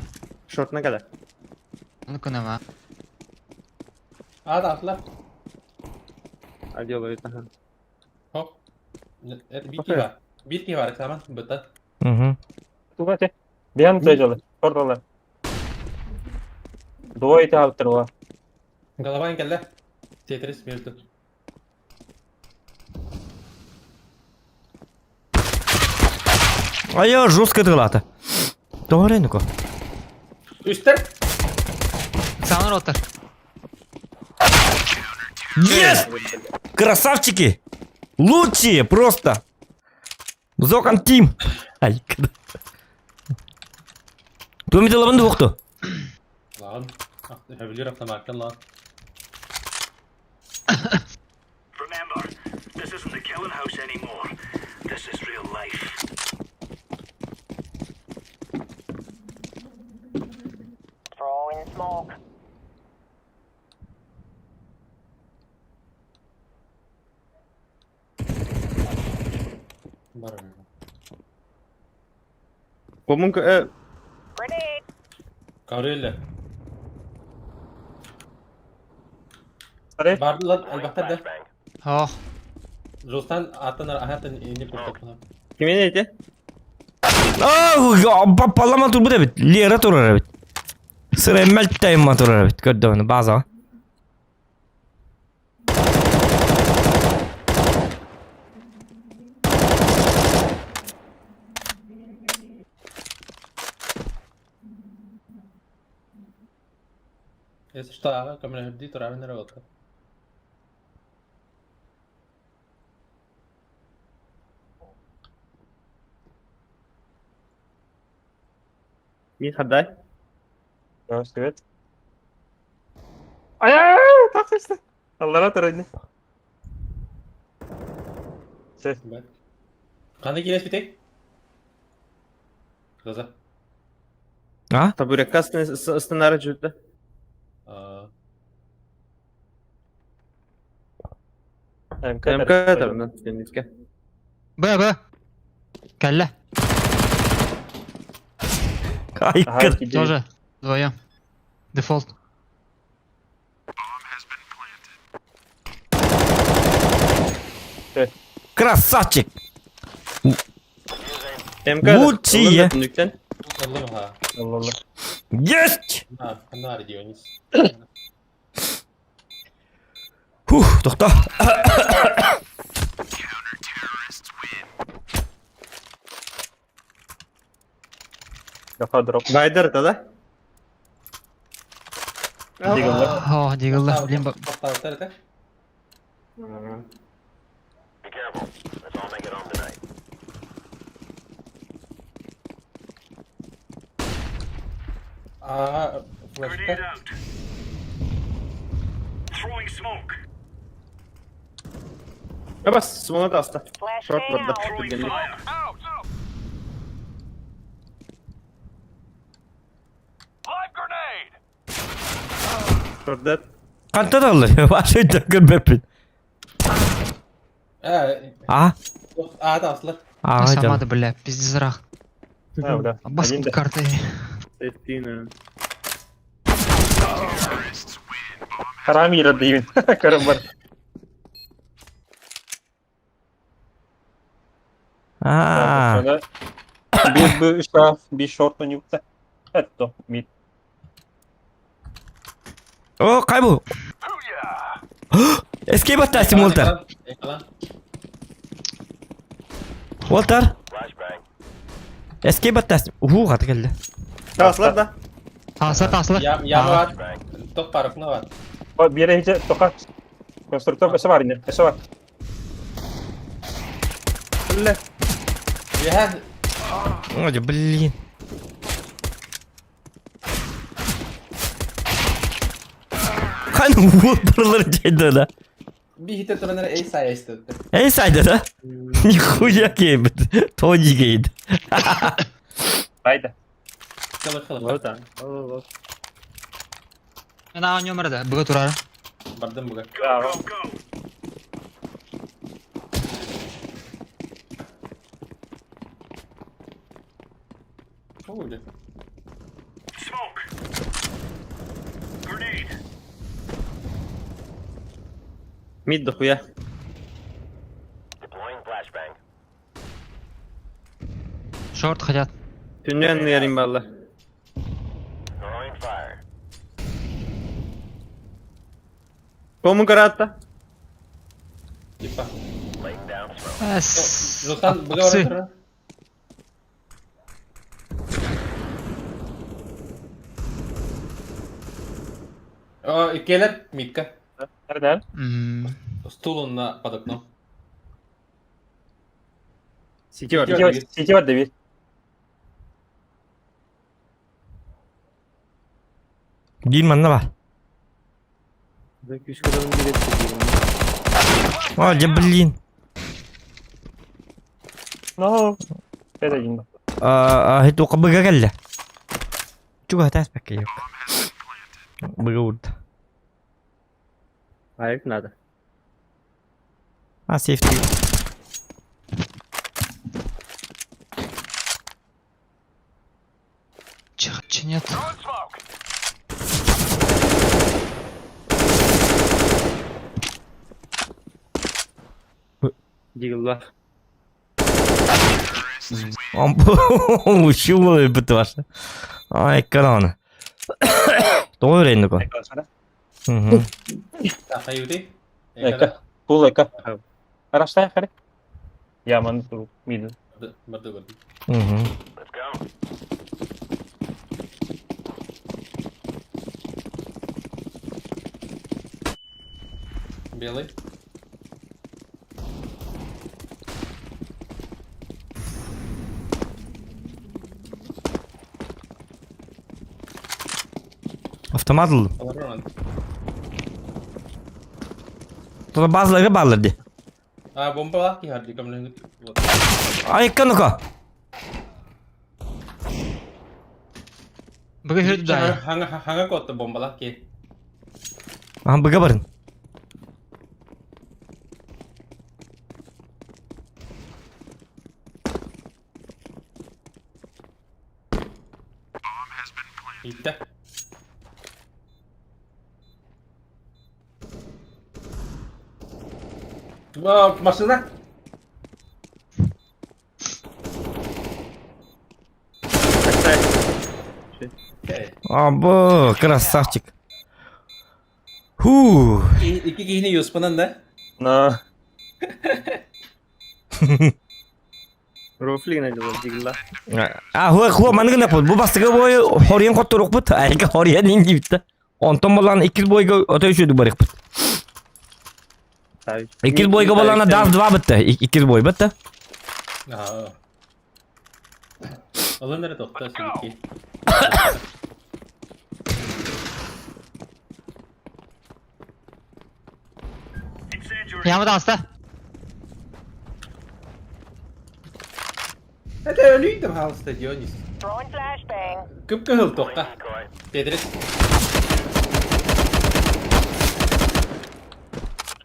Шортна када. Ну-ка, нама. Ада атла. А делает, ага. Хоп. Это битки Окей. бар. Битки бар, саман. Быта. Угу. Tuğba te. Bir an tecrübe. Oradalar. Двое те алып тұрға. Голова келді. Тетрис между. Aya жестко тылаты. Doğru Niko. Üstten. Сауна ротор. Yes! Красавчики! Лучшие просто! Зокан Тим! Ай, кыды. Төмеде лабынды оқты. Lan. Habilir автоматтан lan. Remember, this isn't the killing house anymore. This is real life. Throwing smoke. Бар. По-моему, Grenade. Kavrayla. Sarı. Vardı lan albatta da. Ох. Jostan attan inip kurtuldu. kime neydi? Pallama tur bu da bit. Lera tur bit. Sıra emmel time tur bit. Gördü onu bazı. Если что, ко мне жди, то равен работа. Мид хаддай. Yavaş evet. Ay tak işte. Allah'a tarayın. Şey. Қандай келесі бітек? Глаза. А? Табуретка станара жүрді. MK МК тарапынан түскендікке. Б. Кәллә. Ay Aha, kır. gidiyor. Тоже. Вдвоем. Дефолт. Красавчик. МК Лучшие. түндіктен. Allah'ım ha. Allah Allah. Есть! Ha, var Dionis. Фух, тоқта. Kafa drop. Вайдер да? Diggle'lar. О, дигылды. Блин, Patladı da. Be careful. Let's all make it home tonight. Aa, Grenade flash'ta. out. Throwing smoke. Ya bas, smona da hasta. Flash Short down. burada. Throwing Geldi. fire. Out. Live grenade. Short dead. Kanta da alır. Başı takır bepin. А? Aa da aslı. А, сама canım. да, бля, пиздезрах. Ha burada. Бас Один de. карты. Safety. Haram yere değil. Karım var. А, Sonra bir şaf, bir short oynuyorsa. Evet o. Mid. О, кайбу. Escape attı Walter. Yakalan. Walter. Flashbang. Escape attı. Katı geldi. Kaslar da. Tasla. Yanı var. Top parkına var. O bir yere iyice tokat. Konstruktör esi var yine. Esi var. Öyle. Ya Hadi блин. Hani Walter'ları şeydi öyle. Bir hit etonlara ey sayesinde. Ey saydı da. Nihуя кейбит. Тони гейд. Haydi. Kılık. Вот так. Вот. Мен аған өмірді, бұғы тұрар. Bardım bu. Bravo. Öyle. Smoke. Grenade. Mid дохуя. Deploying flashbang. Шорт хотят. Tünlen yarayım valla. Throwing fire. Komu karatta. Типа. Laying down smoke. Әс. Жотан bu Аксы. kadar. Kelet Mitka. Nerede? Stulunla под окном. City var. City var da bir. Giyinmen ne var? Belki 100 kadarın bir etti. Aa блин. No. Nerede yine? Itu kebaga kali. Coba tes pakai yuk. Berud. Hayır nada. Ah safety. Че нет? Deagle var. Şu mu bu var? Ay ekranı. Doğru rengi o. Ekran sana. Hı hı. Hayudi. Ekran. Full ekran. Araçta kare. Yaman tu middle. Bardı. Hı hı. Let's go. Белый. Автомат aldım. Polaron. Sonra bazıları bağlardı. Bomba var ki harcı kamera. Ay ekranı ko. Бұғы хөрді дай. Hanga kotta bomba var ki. Aha bıga barın. Gitti. Машина. Abo красавчик. Huu. İki kişinin Yusuf'un da. No. Rofli ne diyor Deagle var. Hua mana kena pun. Bu bastığı boyu horiyan kotoruk put. Ayka horiyan ingi bitti. Ondan balan ikiz boyga ötüşüdü barık put. İkiz boyga balana daz dva bitti. İkiz boy bitti. Alın nerede doktor ki? Ямы данста. Hadi ölüydüm halsta Dionis. Throwing flashbang. Kıpkıhıl dokta. Decoy. Tetris.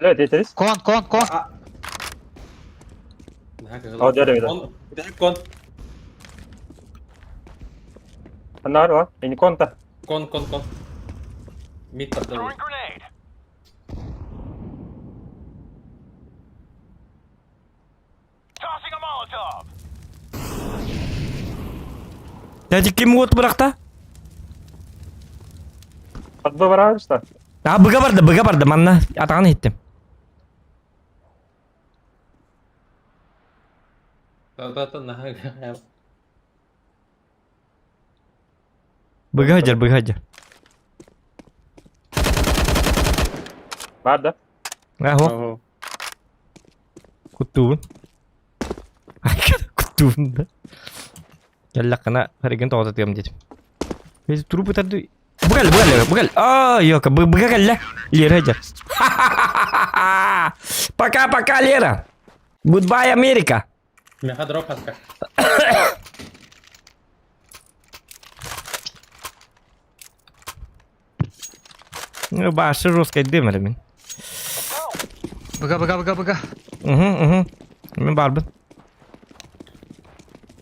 Evet Tetris. Кон. Hadi öyle. Bir de kon. Anar var. Ini konta. Kon. Mid patladı. Grenade. Tossing a Molotov. Jadi kim buat bıraktı? Atba var araçta. Bıga vardı. Manna atağını hittim. Zaten nah. Bıga hajar. Var da. Aho. Kutubun. Kutubun da. Yalla kena harigan tawat atayım dedim. Biz turu putar du. Bugal. Yok bıga lah. Lihat hajar. Пока-пока, Лера. Goodbye, Америка. Меха дроп хаска. Ну, башы жесткой демір мен. Быга. Мен барбын.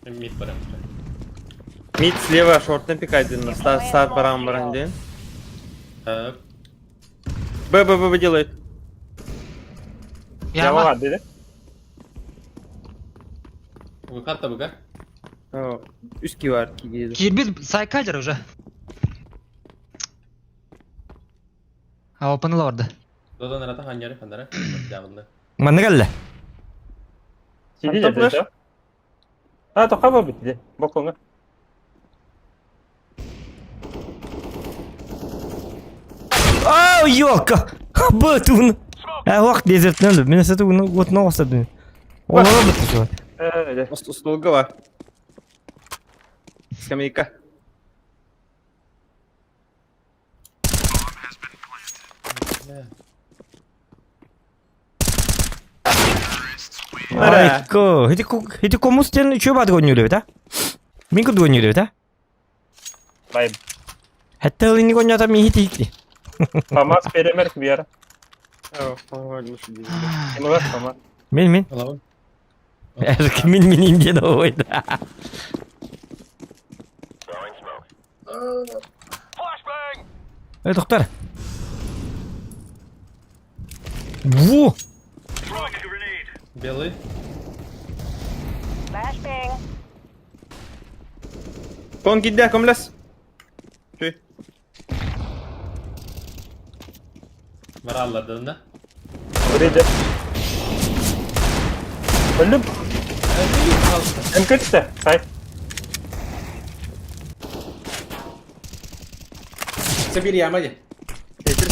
Мид барам. Мид слева, шортный пикает. Старт барам ден. Так. Б делает. Яма. Java dedi. Выход то быга. О, Üstki var ki geliyor. Кирбит сайкайдер уже. А опеныл орды. Додан рата ханьяры хандара. Явында. Маны кәлі. CD Hatta dedi. flash. de. Ha toka var bitti. Bokonga. Ау, ёлка. Бытун. Вақт дезертін әлі. Мен әсеті өтіна қостады. Оларға бітті şu an. Öyle. Ustulga var. Скамейка. Айко. Хети кому стен чё бады гонюлі бет, а? Мен күді гонюлі бет, а? Bayım. Хәтті ғылыны гонята мен хети хекті. Famas perimer bir ara. Ölmüş değil. Kimi var famas? Мен. Алабы. Әркі мен имдені ойды. Throwing smoke. Тоқтар. Во! Throwing a grenade. Белый. Flashbang. Kon gitti komlas. Tüy. Var Allah'ın. Öyleydi. Öldüm. Hem kaçtı. Say. Sabir yağmadı. Getir.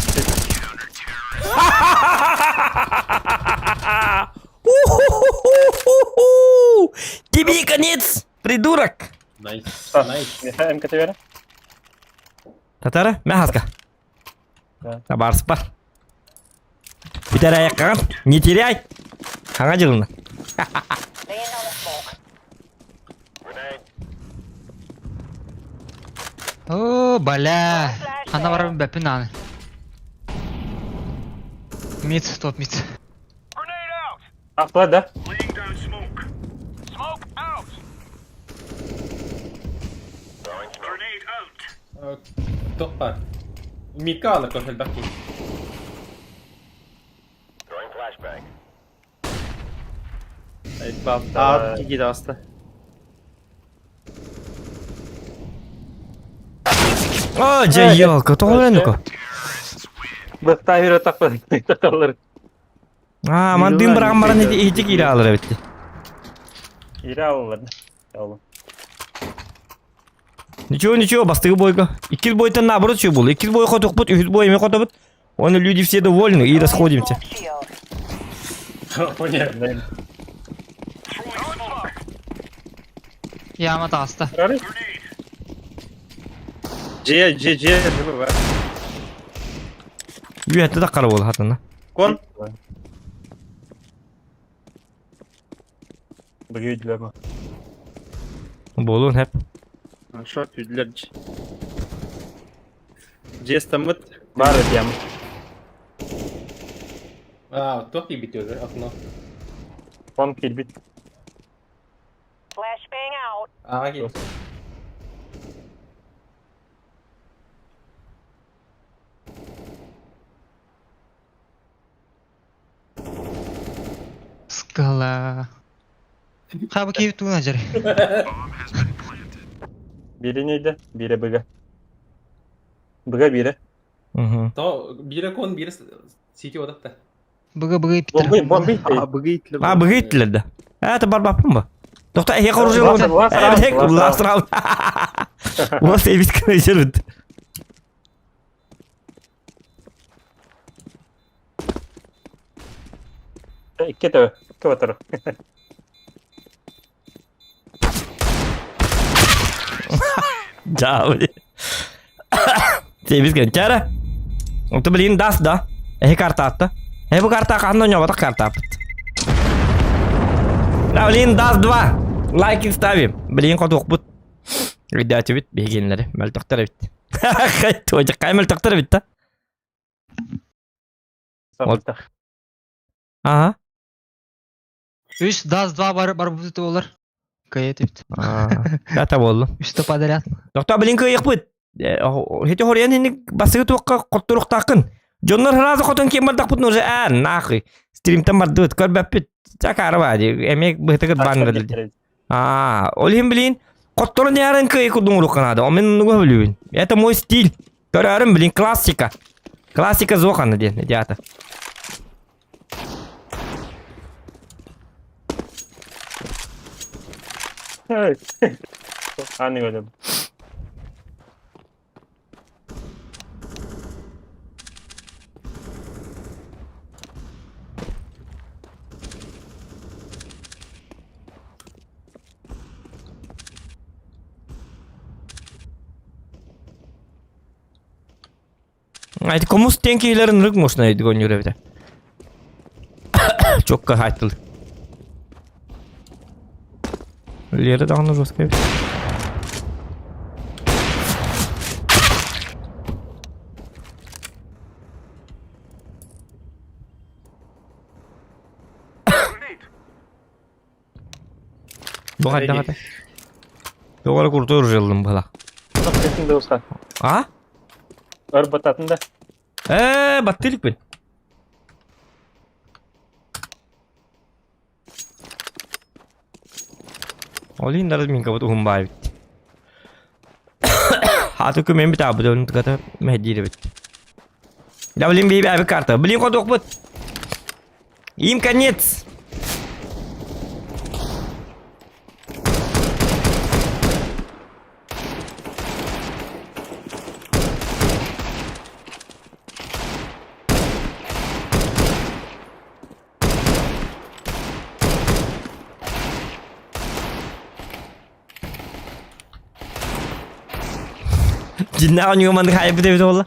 Тебе конец, придурок! Nice. Ha. Nice. Hem kötü veren. Татары, мен хасқа. Да. Барсып бар. Бітер аяқ қаған, не теряй. Қаңа жылына. Laying down the smoke. Grenade. О, бля. Ана бар бәпін аны. Мид, топ мид. Grenade out. Akla da. Laying down smoke. Smoke out. Throwing smoke. Grenade out. Toppar. Mika alır koşul bakayım. Throwing flashbang. Evet bak. Daha gitti aslında. О, жа ёлка, тоғыл енді ко. Bıkta hero takmadık. Takalır. Ман дым барған баран еті келе алыр әбетті. İri alırlar. Oğlum. Ничего, бастығы бойға. 2 бойдан наоборот что было. 2 бой хотық бұд, 3 бой еме хотық бұд. Оны люди все довольны и расходимся. Shield. Понятно. Neyim? Throwing smoke. Яма таста. Ararız. C gibi var. Үйәтті да қара бол хатына. Kon. Bugüydüler mi? Болуын hep. Short yüdüler. C stamıt. Var ediyem. Aa, çok iyi bitiyor aslında. Son kill bit. Flashbang out. Aa, gel. Скала. Хабы кейіп туына жер. Biri neydi? Biri bıga. Bıga biri. То biri kon biri CT odakta. Быга Bombi биттір. bombi. Bıgı itli. Бығы иттілер да. Әті бар бапын ба? Тоқта әйе қору жер Last round, Last round. Осы әбіт кіні жер бүді. İki tane. İki vatarı. Jauh dia. Saya habiskan cara. Untuk beliin das dah. Kartu. Бу карта кандай ойнап атак карта. Да, блин, даст 2. Лайк ставим. Блин, кодук бут. Видео бит бегенлери. Мөлтөктөр бит. Тойжа кай мөлтөктөр бит да. Сапта. Ага. 3 DAS 2 бар бут олар. Кайет бит. Ката болду. 3 подряд. Доктор блин кыйык бит. Хете хорян хинник басыгы туакка коттурук такын. Жоннор разы котон кем бардак бут уже нахуй. Стримтен барды бит көрбөп бит. Чакары бар. Эмек бытыгыт баңдырды. Олим блин. Котторун ярын кыйык дуңурук канады. О мен нуга билбейм. Это мой стиль. Көрөрүм блин классика. Классика зоканы ден идиата. Аны gördüm. Aydı komus tenkilerin rık moşnaydı gönüyor evde. Çok kahaytlı. Yere dağını жестко evde. Bu hadi. Doğru kurtarıcılım bala. Bak kesin de olsa. Ha? Ör batatın da. Batterik ben. Olin darız min kabutu humbay bit. Hatu kumen bit abu dön kata mehdi bit. Да блин, бей abi карта. Блин, ходок бит. Им конец. Cinna oynuyor mandık hayır bir de ollar.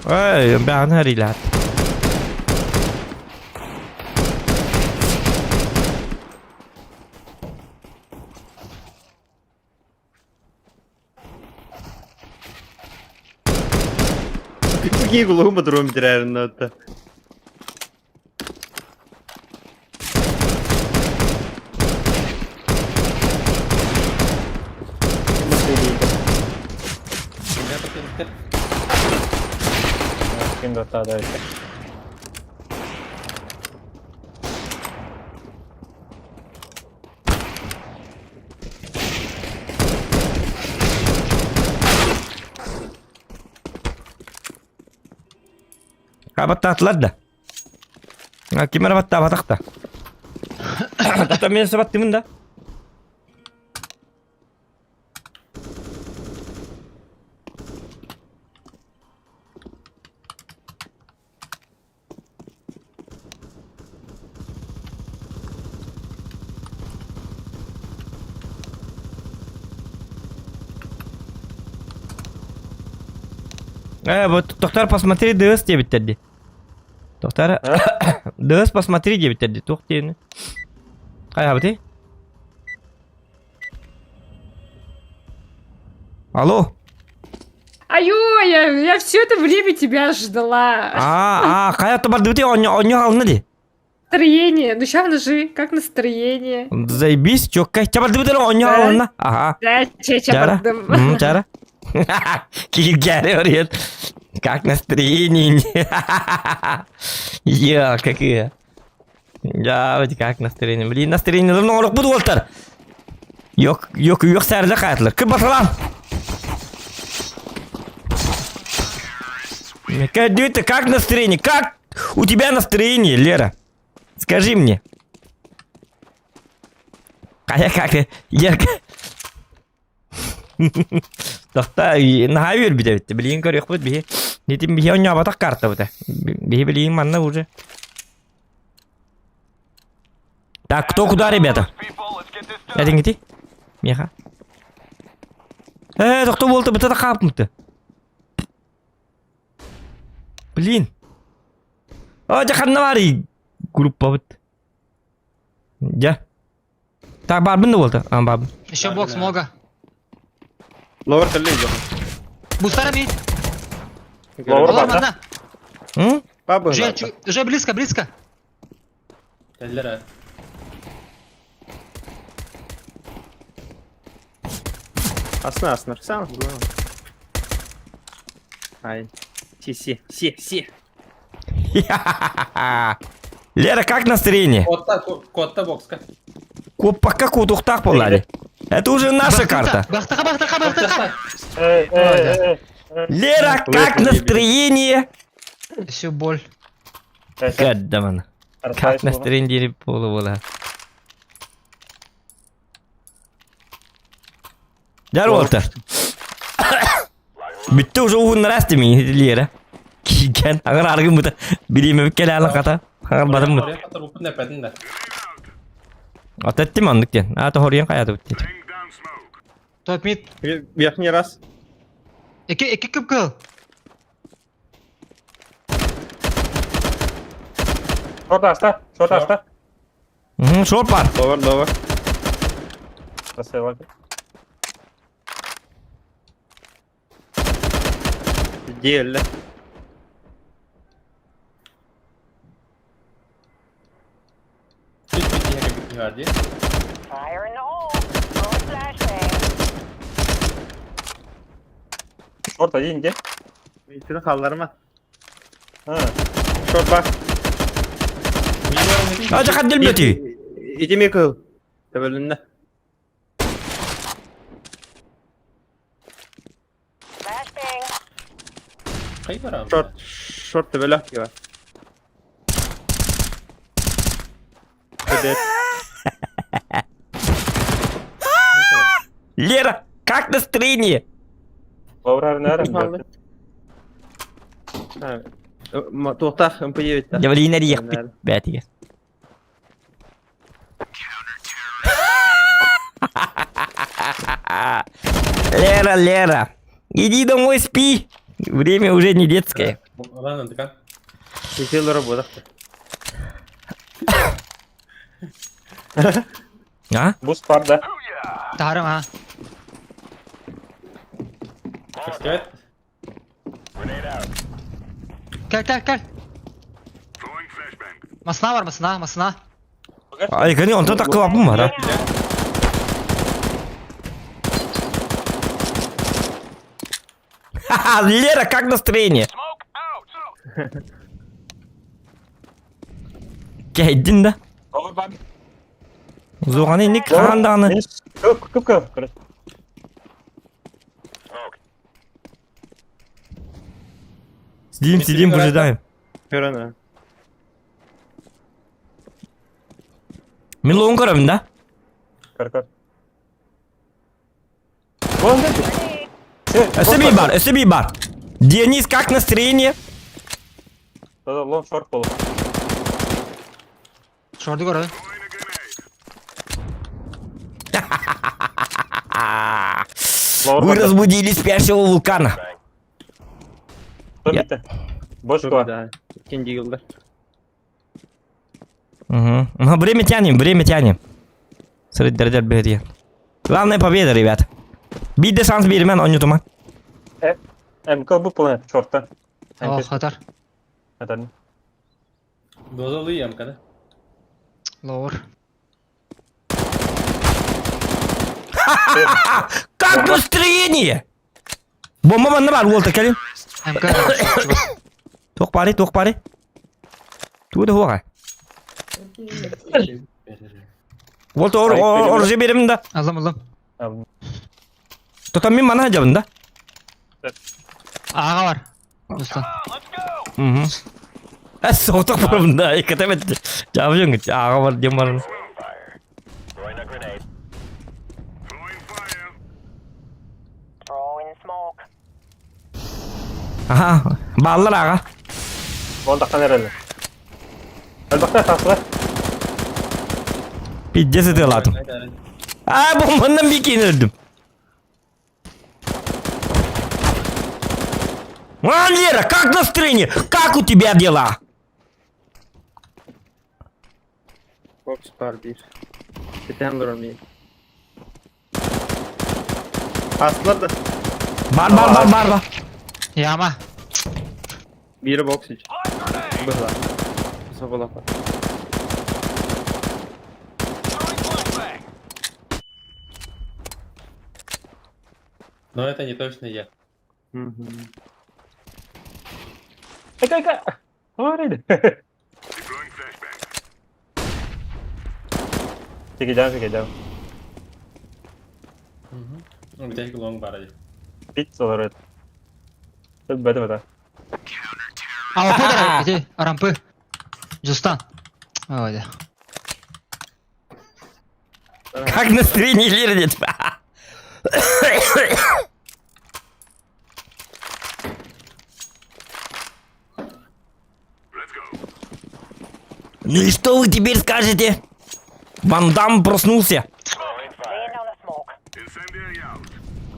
Ey, ben her ilat. Какие голову подром бitirerim hatta. Kim de hatta da öyle. Kabat atlar da. Kimera batta batakta. Batakta men sabat timunda. Вот доктор, посмотри, ДС тебе биттерди. Доктор, ДС посмотри, тебе биттерди. Тух тебе. Кай абы Алло. Айо, я все это время тебя ждала. Каятта барды бите, он алны ди. Настроение. Ну сейчас нажи, как настроение? Заебись, чё, каятта барды бите, он алны. Ага. Да, Чара. Чара. Кигяре орет. Как настроение? Я, какие? Я, вот как настроение. Блин, настроение давно урок буду олтар. Yok serde kayıtlar. Kır bakalım. Ты как настроение? Как у тебя настроение, Лера? Скажи мне. Как? Тоқта наға бер біде бітті. Білейін көрек бұд бейі. Нетім бейі оңа батақ карта бұды. Бейі білейін манна уже. Так, кто куда, ребята? Один идти? Меха. Doktor oldu bir tane kapmıştı. Bilin. Jangan mari grup babet. Ja. Tak barbun da oldu. Barbun. Еще бокс много. Lower калли yok. Бустерами. Lower Алар бата. манда. Hı? Бабы. Уже близко, близко. Eller ha. Asna. Sağ ol. Ay. Си. Лера, как настроение? Kodda boxka. Пока кутухтах полали. Это уже наша карта. Бахтаха. Лера, как настроение? Всю боль. Гаддаман. Как настроение дип болу. Даролта. Bitti уже угун расты ми Лера. Киген агар аргы мыта. Билеме келе алан ката. Агар бадым мыта. Oraya kadar upun nepedin de. Ататтым андыктен. Ата хориян каята битти. Топ мид. Верхний раз. Iki kıpkıl. Short asta. Шорт бар. Lower. Красиво. Диэлле. Hiç bitti heke bitti var diye. Fire in the hole. Throwing flashbang. Short один где? Şunu kallarıma. Ha. Short bak. Aja kadil beti. İki mi kıl? Tebelinde. Flashbang. Kayı var abi. Short tebele gibi. Hadi. Лера, как настроение? Lower nerede? Ha. Tuğta MP bitti. Я вали на рех бетиге. Лера, иди домой спи. Время уже не детское. Ulan Andıkan. İki работа. А? Boost var da. Tarım ha. Evet. Gel. Masna var masna. Ay kani ondan takı var mı var ha? Лера, как настроение? Geldin de. Lower var. Zoğanı indik kandanı. Kıp. Сидим, выжидаем. Görene. Мен лоун көрөмүн да. Kır. Вон где? СБ бар. Денис, как настроение? Long short ball. Şordu gör. Вы разбудили спящего вулкана. Кто bitti? Boş Çok var. güzel. İkinci yılda. Время тянем. Среди дердер бери. Главная победа, ребят. Бит шанс бермен, он ютума. MK bu planet short'ta. Oh atar. Hadi. Dozalı yiyem kadar. Lower. Как настроение? Бомба банда бар, Уолтер, келин. MK. Тоқ пари. Туды хуға. Уолтер, оржи беремін да. Aldım. Тотам мен мана жабын да. Ağa var. Usta. Соқтық барымын да. Екатамет жабы жөңгіт. Аға бар, жем барым. Throwing a grenade. Throwing smoke. Aha, ballar ağa. Вон dakika nerede? Bakta tasla. Piccesi tığladım. Haydi. Bombandan bir kini öldüm. А, Лера, как настроение? Как у тебя дела? Box var bir. Bir tane durum değil. Atladı. Бар. Яма. Biri box için. Bıhla. Sabah. Но это не точно я. Ка. Oraydı. Çekeceğim. Ну, где лонг баради. Bit solar. Бәді. А, опа, иди, рампы. Джустан. Ой, да. Как настроение, Лера? Нет? Ну и что вы теперь скажете? Ван Дам проснулся. Laying down the smoke.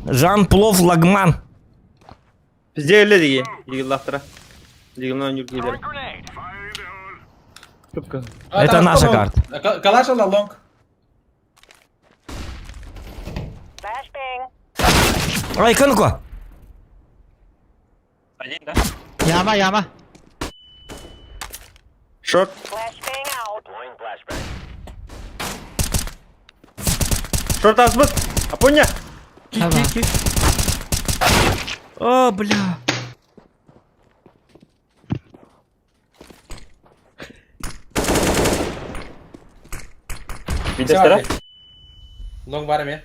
Жан-Плов Лагман. Bizde öyle değil. Yıllattıra. Yılımdan yürüyelim. Tıpkı. Это наша карта. Калаша на лонг. Flashbang. Ай, ну-ка. Один, да? Яма. Short. Flashbang out. Deploying flashbang. Short azbıt. Aponya. Tamam. О, бля. Bir de sıra. Лонг барым я.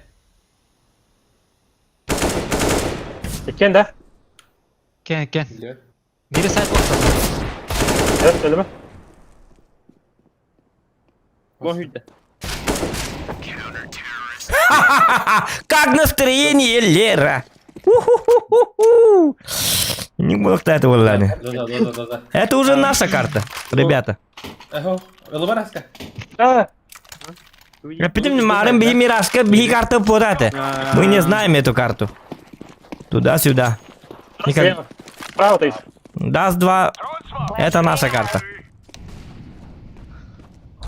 İkken de. Кен. Идет. Бири сайт бокса. Evet, söyleme. Long hüdde. Как настроение, Лера? У-ху-ху-ху-ху. Не мог это, ладно. Да. Это уже наша карта, ребята. Эхо, Лубараска. Ha. Опять марим би мираска би карта подate. Мы не знаем эту карту. Туда-сюда. Никак... Право ты. Даст 2. Это наша карта.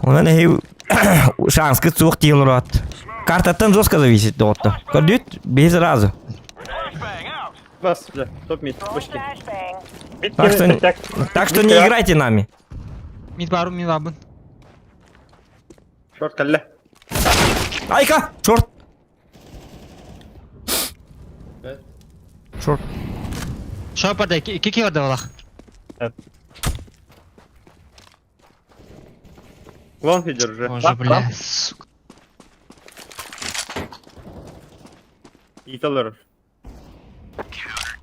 У меня есть шанс, что сух тилрот. Карта там жестко зависит от того. Кодит без разу. Bas güzel. Top mid. Hoş geldin. Flashbang. Так что не играйте нами. Мид вабын. Short kalle. Айка! Шорт! Шорт. Шопарда 2 vardı valla. Long hüdde уже. Боже, бля, сука. İyi alır.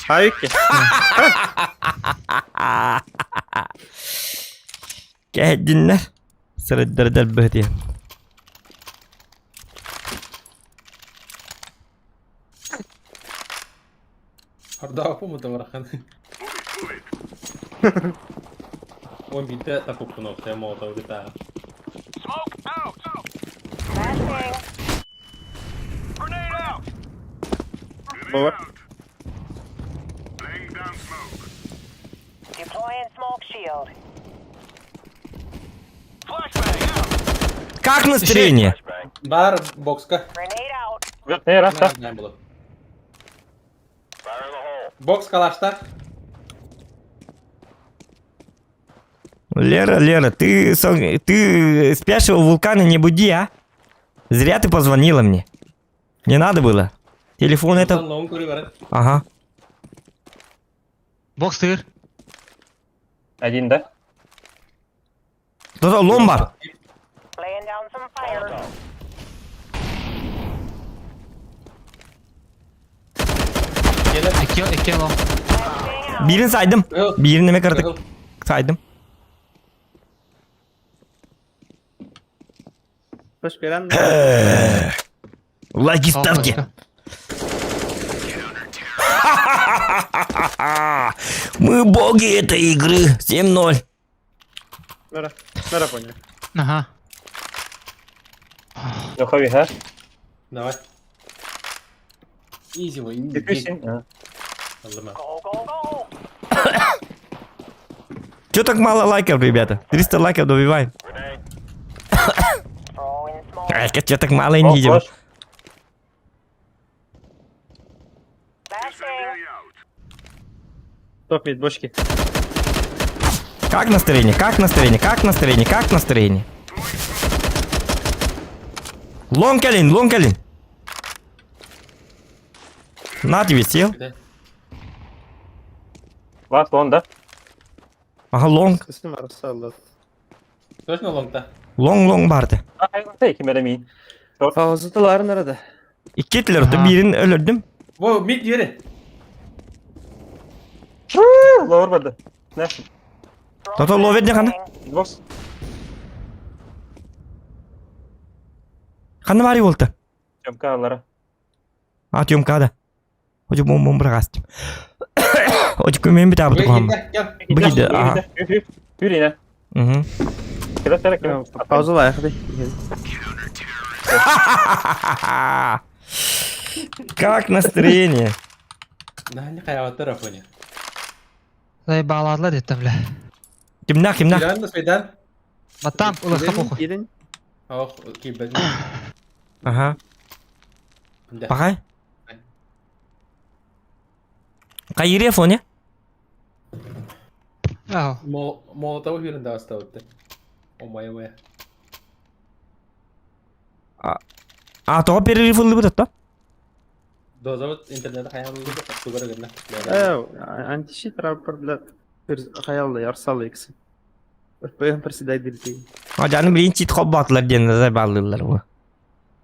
Hayır ki. Geldinler. Sıradırdır bıhtı. Hardapa mı tavarakan? Он бите таку кнопку, я молотов летаю. Flashbang. Baba. Deploying smoke shield. Как настроение? Бар бокска. Grenade out. Ne yarar? Не было. Бокс калашта. Лера, ты спящего вулкана не буди, а? Зря ты позвонила мне. Не надо было. Телефон это... Лонг кури барат. Ага. Бокс тыр. Один, да? Кто-то ломбар. Laying down some fire. İki long. Flashbang out. Birini saydım. Birini mi kırdık? Saydım. Hoş gelen. Лайки ставьте. Мы боги этой игры. 7-0. Nara ponya. Ага. Yokowi, ha? Давай. Изи, Çıkıyorsun. Ha. Allah'ım. Go, go, go. Чё так мало лайков, ребята? 300 лайков добиваем. Throwing smoke. Ай, чё так мало не видим? Flashbang. Топ мид, бочки. Как настроение? Как настроение? Как настроение? Как настроение? Лонкалин, лонкалин. На тебе сел. Last one да? Ага, лонг. Кысым арасалат. Точно лонгта? Лонг барды. Hayır, kime de mi? Ağzıdılar nerede? İki etlerdi, birini öldürdüm. Во, мид yeri. Lower vardı. Ne? Toto low edin kanı. Box. Kanı var yolda. Çömkalara. Atıyorum kada. Hoca bom bırakastım. Hoca kümeyim bir tabi Gel tuğam. gel gel. Bu gidiyor. Aha. Yürü yine. Hı. Kira serak ya. Ağzılı ayakta. Как настроение? Nah, kayak telefonnya. Bağladılar ettimle. Kimnak kimnak. Fidan da Fidan. Batam ılıqqa poxu. Gidin. Oh, kibet. Aha. Bakay. Kayırıyor fon ya. Aho. Mau tahu Fidan dah tahu tu. Oh maya maya. Toğa beri rifle'lı bu da. Dua zawat internet kayak lu gitu. Sugar gana. Антиши трапперлер. Hayalda yarsalı ikisi. Ben persiday dildi. Ha canım birinci çit hobbatlar cennet bağlılar bu.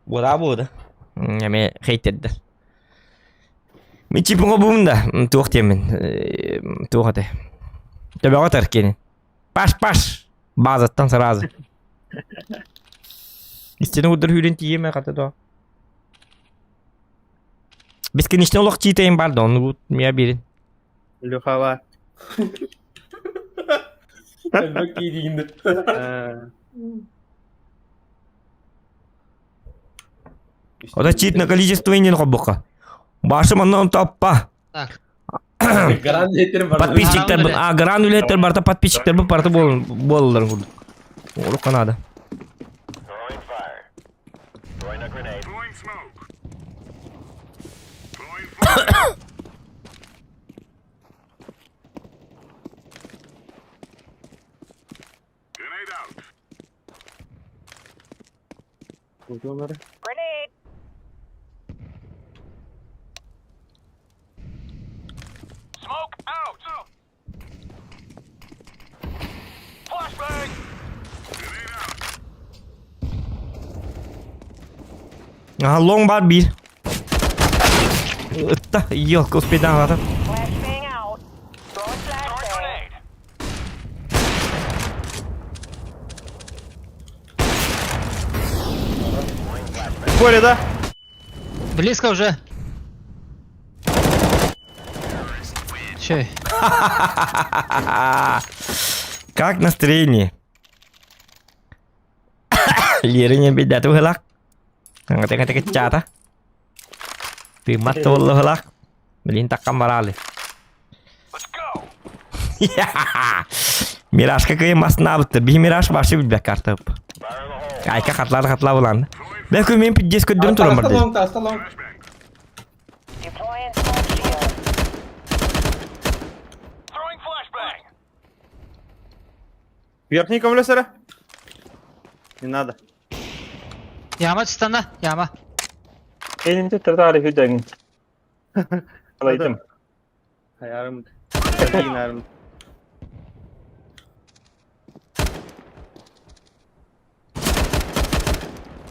Bu da. Yani haterler. Mi çipin hobum da. Tuğ temin. Tuğ hadi. Tabi o terkenin. Paş. Bazattan sırası. İstene udur hürün tiyeme katı da. Biz kinişte olak çiğteyim barda onu bu miya birin. Luha var. Bak iyi değildi. O da çiğt ne количество indin hobbuka. Başım ondan tappa. Так. Grand haterim var. Подписчиктер, гранулеттер барда подписчиктер bu parta bollar burada. Oğlu Kanada. Throwing fire. Throwing a grenade. Throwing smoke. Throwing fire. Grenade out. Onları. Grenade. Smoke out. Flashbang. Grenade out. Aha long bar bir. Itta yok uspeden var. Flashbang out. Throwing Throwing flashbang. grenade. Поле, да? Близко уже. Че? Как настроение? Liranya beda tuh helak. Ngerti kecat ah. Pimat tuh lo helak. Melintak kamarale. Let's go. Miraj kakaya mas nabıttı. Bir miraj başı bir bekartıp. Ayka katlar ulan. Ben köymeyin pidges ködürün turun Asta barda. long, asta long. Deploying smoke shield. Throwing flashbang. Верхний коммулясора. Не надо. Yağma çıstanda. Yağma. Elinde tarifi dön. Alaydım. Hayarım. Yinarım.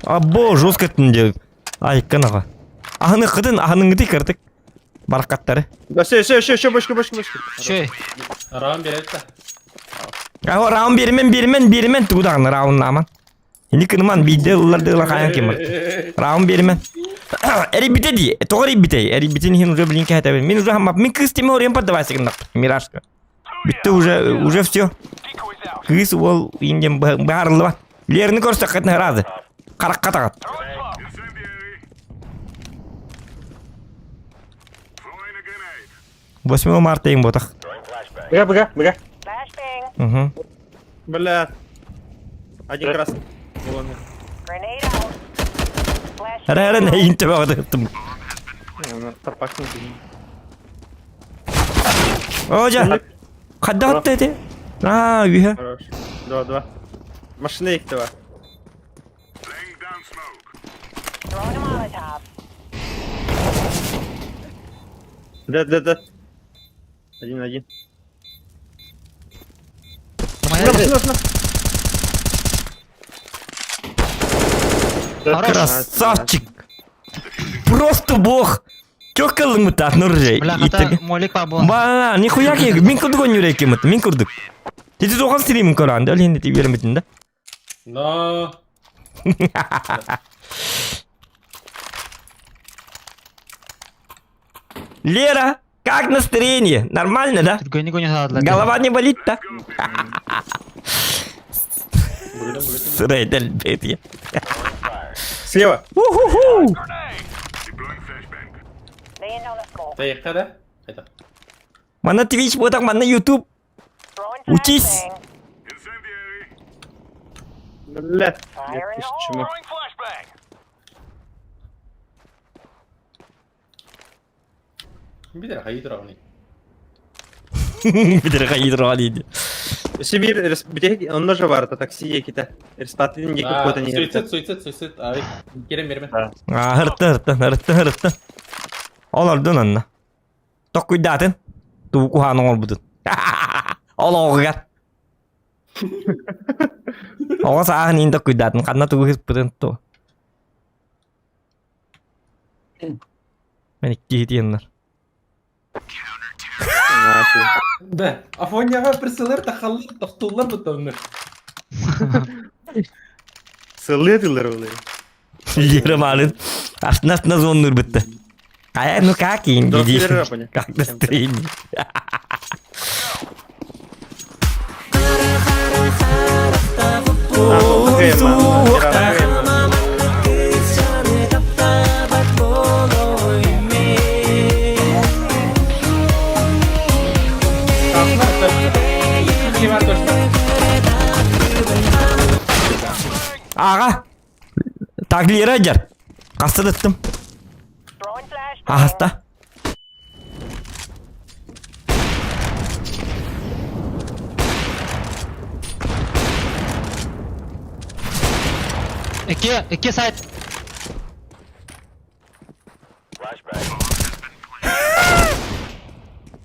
Або жестко түнде. Айкын аға. Ahının gidi kırdık. Barakatları. Да, все, бочка. Че? Ram bir ette. Aho raun birimen tuğdağını raunla aman. Ini kınıman bide ıllar kayan kimir. Raun birimen. Eri bite di. Toğri bite. Eri bite nihin уже блинки хата. Min уже хамап. Min kız timi oraya pat давай сигнал. Мираж. Bitti уже все. Decoys out. Kız ol indem baharlı var. Lerini görse katına razı. Karak katakat. Throwing smoke. Incendiary. Throwing a grenade. 8 marta yang botak. Throwing flashbang. Bıga. Flashbang. Угу. Бля. Один красный. Вон. Grenade out. Flash. Herre ne inte var det. Топак не Ожа. Када оттеди. А, үйе. Хорош. 2-2. Машина их два. Laying down smoke. Throwing a Molotov. Да. 1-1. Красавчик. Просто бог. Чё кылың так нурже. Бля, хата молик бар бұл. Ба, нихуя ке. Мен курдук он юрек кемет. Мен курдук. Тети тоған стримин көрәнді. Ал енді бермедin да. Но... Лера, как настроение? Нормально, да? Түргені көне садылар. Голова не болит, да? Бүлім. Сырай дәлбет я. Слева. Уху-ху. Deploying flashbang. Laying down a smoke. Таяққа да? Қайта. Mana Twitch ботақ, mana YouTube. Throwing Учись. flashbang. Incendiary. Бля. Fire in the hole. Чему? Throwing flashbang. Бидер хайдырауни. Бідір қайдыр алиды. Сибир, он же бар, это такси екита. Респатлин екі кода не Суицид. Ай, керем берме. Hırttı. Olardın anna. Tok kuidatın. Tuğu kuhanın ol budun. Ola gel. Ola sağın in tok kuidatın. Kanna tuğu his budun to. Ben iki hitiyenler. Бә, Афонияға присылар тақалар, тақтулар бұттауыныр. Сылыдылар олай. Yerim alın. Aslında zondur bitti. Aya ну как им Доктор гиди. Рапоня. Как настроение? Ağa. Tagliere ajar. Kasır ettim. Throwing flashbang. Hasta. İki side.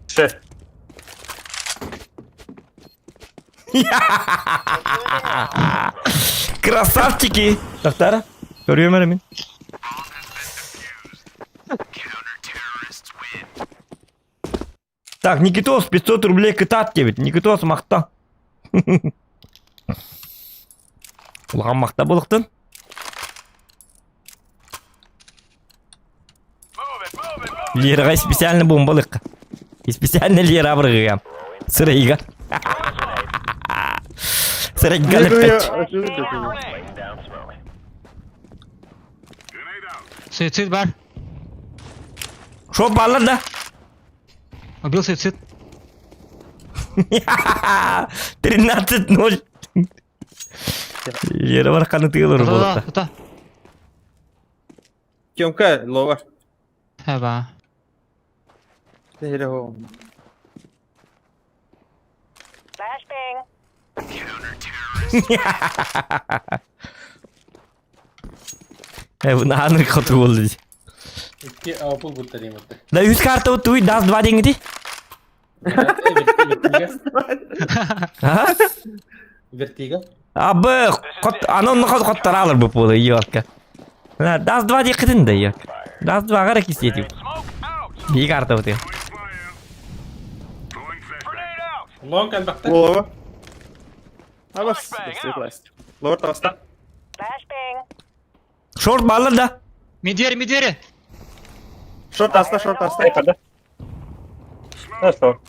Шеф. Красавчики. Доктора. Görüyorum Emin. Так, Никитос, 500 рублей кытат дебит. Никитос мақта. Улаған мақта болықтын. Лераға специально бомбалық. Специально лера бұрғығам. Сырайға. Сырайға леппәч. Суицид бар. Шоп балар да. Убил суицид. 13-0. Лера бар қаны тығылыр болықта. Тута. Тёмка, лова. Ба. Flashbang. Bunu anır katı oldu. Икки апыл бұттар еметті. Da 100 kartı o tuğu das 2 dengdi. Вертига. Abi anonlu katlar alır bu pulu yok. Das 2 dengdi de yok. Das 2 gara kisiyor. Bir kartı o tuğu. Throwing flashbang. Лон кән бақты. Лова. Абас. Лова таста. Flashbang. Short ballar da. Midveri. Шорт таста. Kada. Что?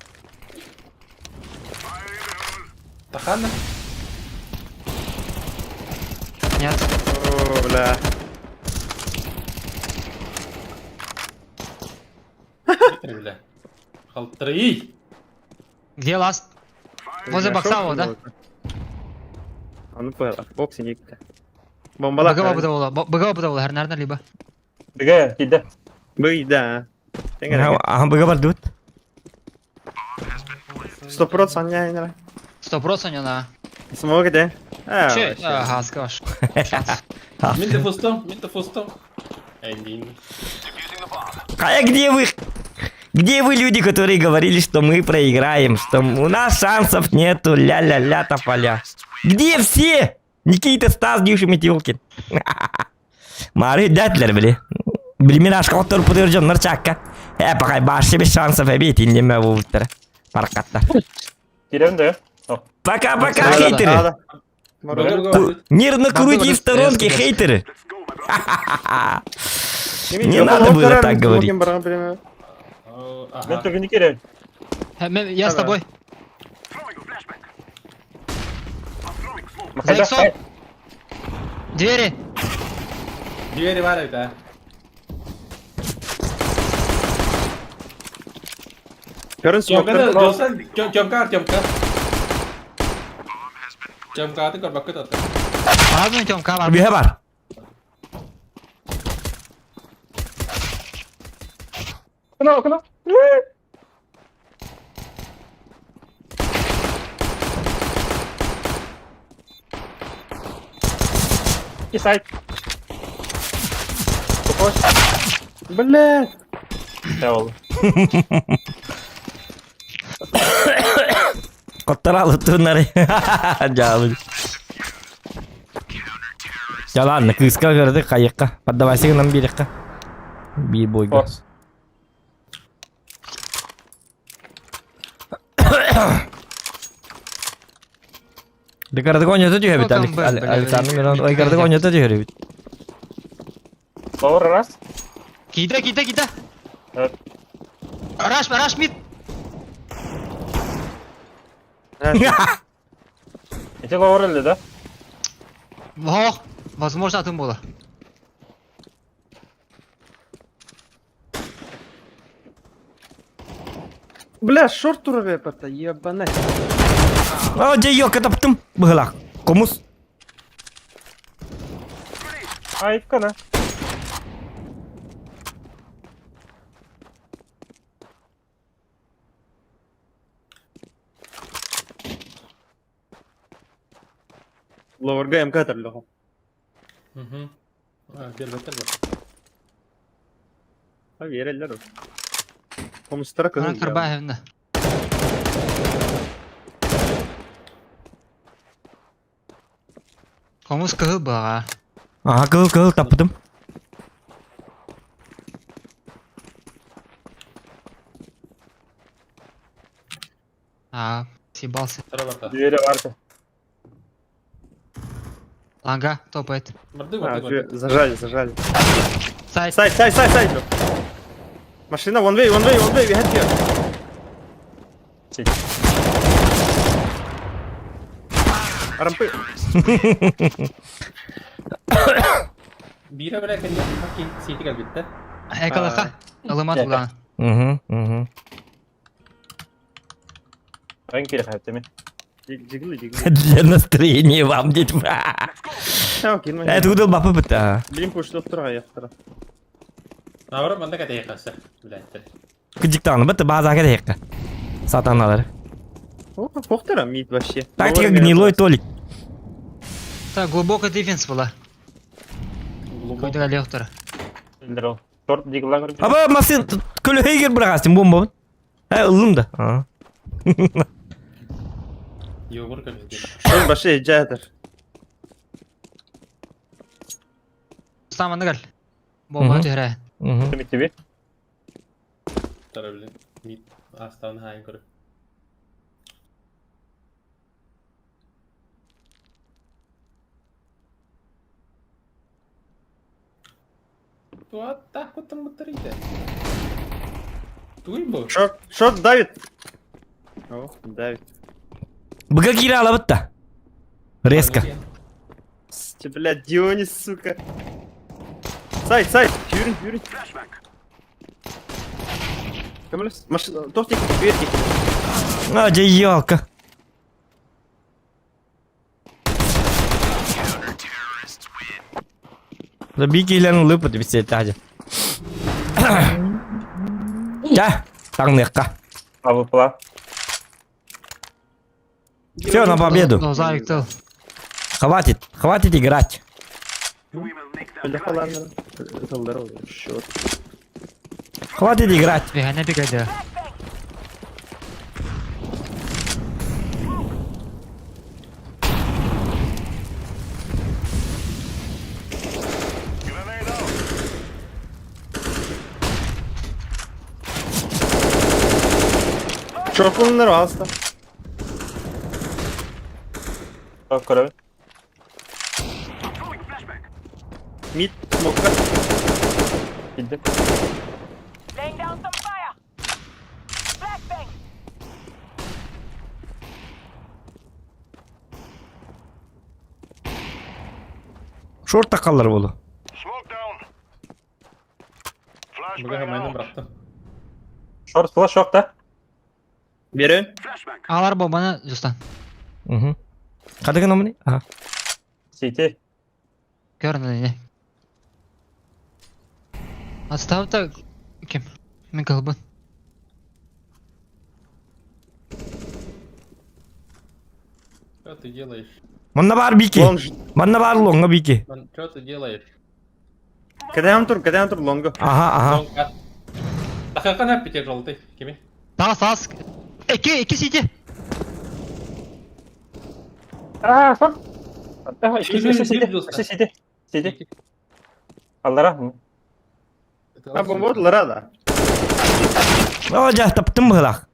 Тахана. Нет. О, бля. Бля. Халттыры ей. Где ласт? Возле бокса, да? А ну понял, боксинг gitti. Bombalar. Быга опыта her nereden либо. Biga giddi. Bıydı. Tengere. Aha bıga var dut. 100% саня инера. 100% ona. Смог де. Че, хаска ваш. Минте фустом. Эндин. Где вы, люди, которые говорили, что мы проиграем, что у нас шансов нету, ля-ля-ля, тополя? Где все? Никита, Стас, Дюша, Метелкин. Мары дәтлер біле. Білмен ашқа оттыр пұдыр жон нұрчаққа. Пақай баршы без шансов әбет индеме бұлттыр. Парқаттар. Girelim de. Пока-пока, хейтеры. Нервно крути в сторонке, хейтеры. Не надо было так говорить. Ben türkünü girelim. Я с тобой. Makada. Заиксов. Двери. Двери var evde. Körün Gömkar, smokları. gömkar. Gömkar'ı kor bakıt attı. Abi mi Tomka var? Bir var. Kına. İki side. Koş. Блядь. Eyvallah. Kottaralı turnları. Jauh. Ya ладно, кыска кырды кайыкка. Поддавайся нам берекка. Bir boyga. Force. Декарда гонята дүйе бит Александр Мирон. Ой, карда гонята дүйе бит. Power раз. Кида. Evet. Раш мид. İki power elde de. Ох, возможно, атом было. Бля, шорт туры это ебаный. О, жайок таптым. Быгылак. Комус. Ай, кına. Lower МК тарлығы. Бербеттер бар. Верелер o. Komustara Она kızım. Карбаевна. Комус кығы бұға. Ага, кыл таптым. Съебался. Тара барта. Двери vardı. Ланга топает. Барды. Зажали. Сайт. Сайт. Машина, one way, we head here. Арампы. Bira bırakın ya. Hakin siti gel bitti. Экалаха. Алымат бұлан. Угу. Ben kere hayatımı. Жигли. Для настроения вам, детьми. Окей, Это удал бапы быта. Блин, пошли вторая, я вторая. Avra bende kadar yakası. Bilattır. Кыжыктаны быта базага дейка. Сатаналар. О, похтера мид вообще. Тактика гнилой Толик. Так, глубокий дефенс была. Global. Көйдіға леқтір. Bildir ol. Short diglan görüp. Аба масын көлі хейгер бұрағастын бомба. Ұлым да. Yobur kalıyor. Шон баши жадыр. Ұстаманды кәл. Бомба түйірі. Bitti bir. Tara bilin. Mid aslan hain koru. Tuat tak kutum muteride. Туй бо. Шорт давит. О, давит. Быга кире ала бытта. Резко. Блядь, Дионис, сука. Сайт. Yürü. Камилес, машина, тортик, дверь. Жайока. Da bir kilerin lıpı bir set hacı. Ya, tanıdık. Avupla. Все, на победу. Доза икты. Хватит играть. Öyle falan. Saldırı oluyor. Short. Хватит играть. Бегане бегады. Short bunlar var aslında. Çok görevi. Mid smoke'da. Gittim. Laying down some fire. Flashbang. Şort takallar bolu. Smoke down. Burada hemen bıraktım. Short flash yok da. Biri. Алар бомбаны жустан. Hı. Kadın namı ne? Aha. CT. Көрінді не. Отставта кем? Мен кылбын. Что ты делаешь? Bana var biki. Bana var longa biki. Что ты делаешь? Кадаем тур лонго. Aha. Лонг. Тахакан hep biter желтый. Kimi? Тас. Iki сити. Son. İkisi CT. CT. Allara mı? Ha bomba attılar da. Ne olacak taptın mı hılak?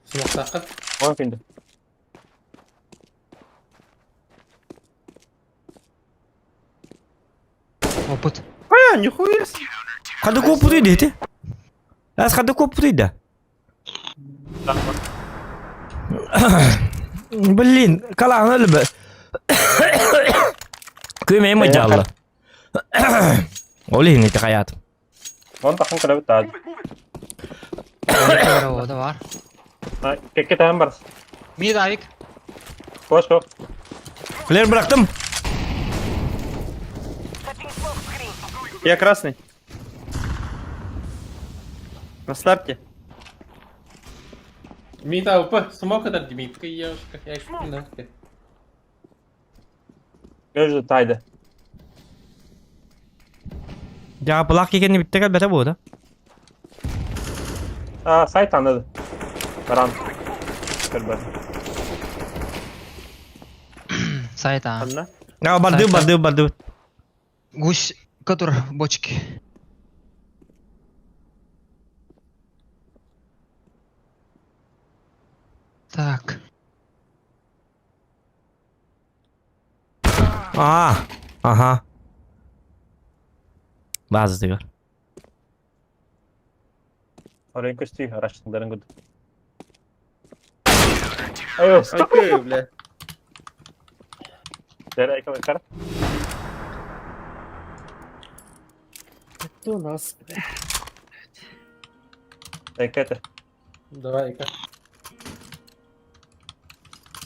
Smoke takın. 10 finde. Опыт. Ha нихуя. Kadın kopuruydu eti. Las kadın kopuruydu. Блин, kalan öyle be. Kıymeyi mi callı? Olih ini hayatım. 10 takım görevi tadı. О, да var. Ha, keke tahan var. Mid ayık. Flash yok. Flare bıraktım. Touching smoke screen. Я красный. На старте. Mid AWP. Smoke eder mid. Kıyıyoruşka. Ya şu ne? Gözü taydı. Ya bulak yekeni bitti gel bete bu da. Aa site anladı. Karan. Kırdı. Сайта. Ладно. Ya bardı. Гусь, который бочки. Так. Aha. Bazı diyor. Oraya köstü araçların güdü. Ayo stop. Окей, бля. Dereye kadar. Это у нас. Bekle. Давай-ка.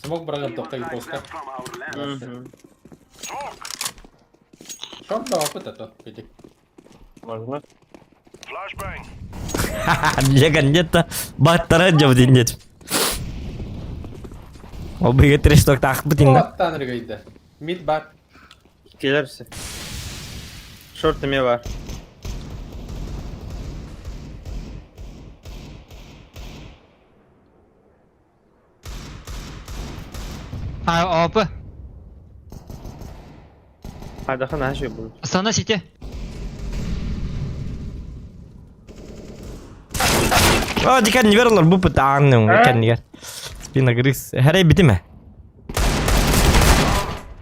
Смог бранем тока и пуска. Шорт да опыт это. Иди. Можно. Flashbang. Dia нет-то баттара жав dinlet. O bir getiriş tok takip dinle. Attан рыгайды. Mid бар. Келерси. Шорт me var. Опы. Hadi kan her şey bu. Sana сити. O dikkat ni verirler bu pıtağını. Dikkat ni gel. Spina gris. Her bitti mi?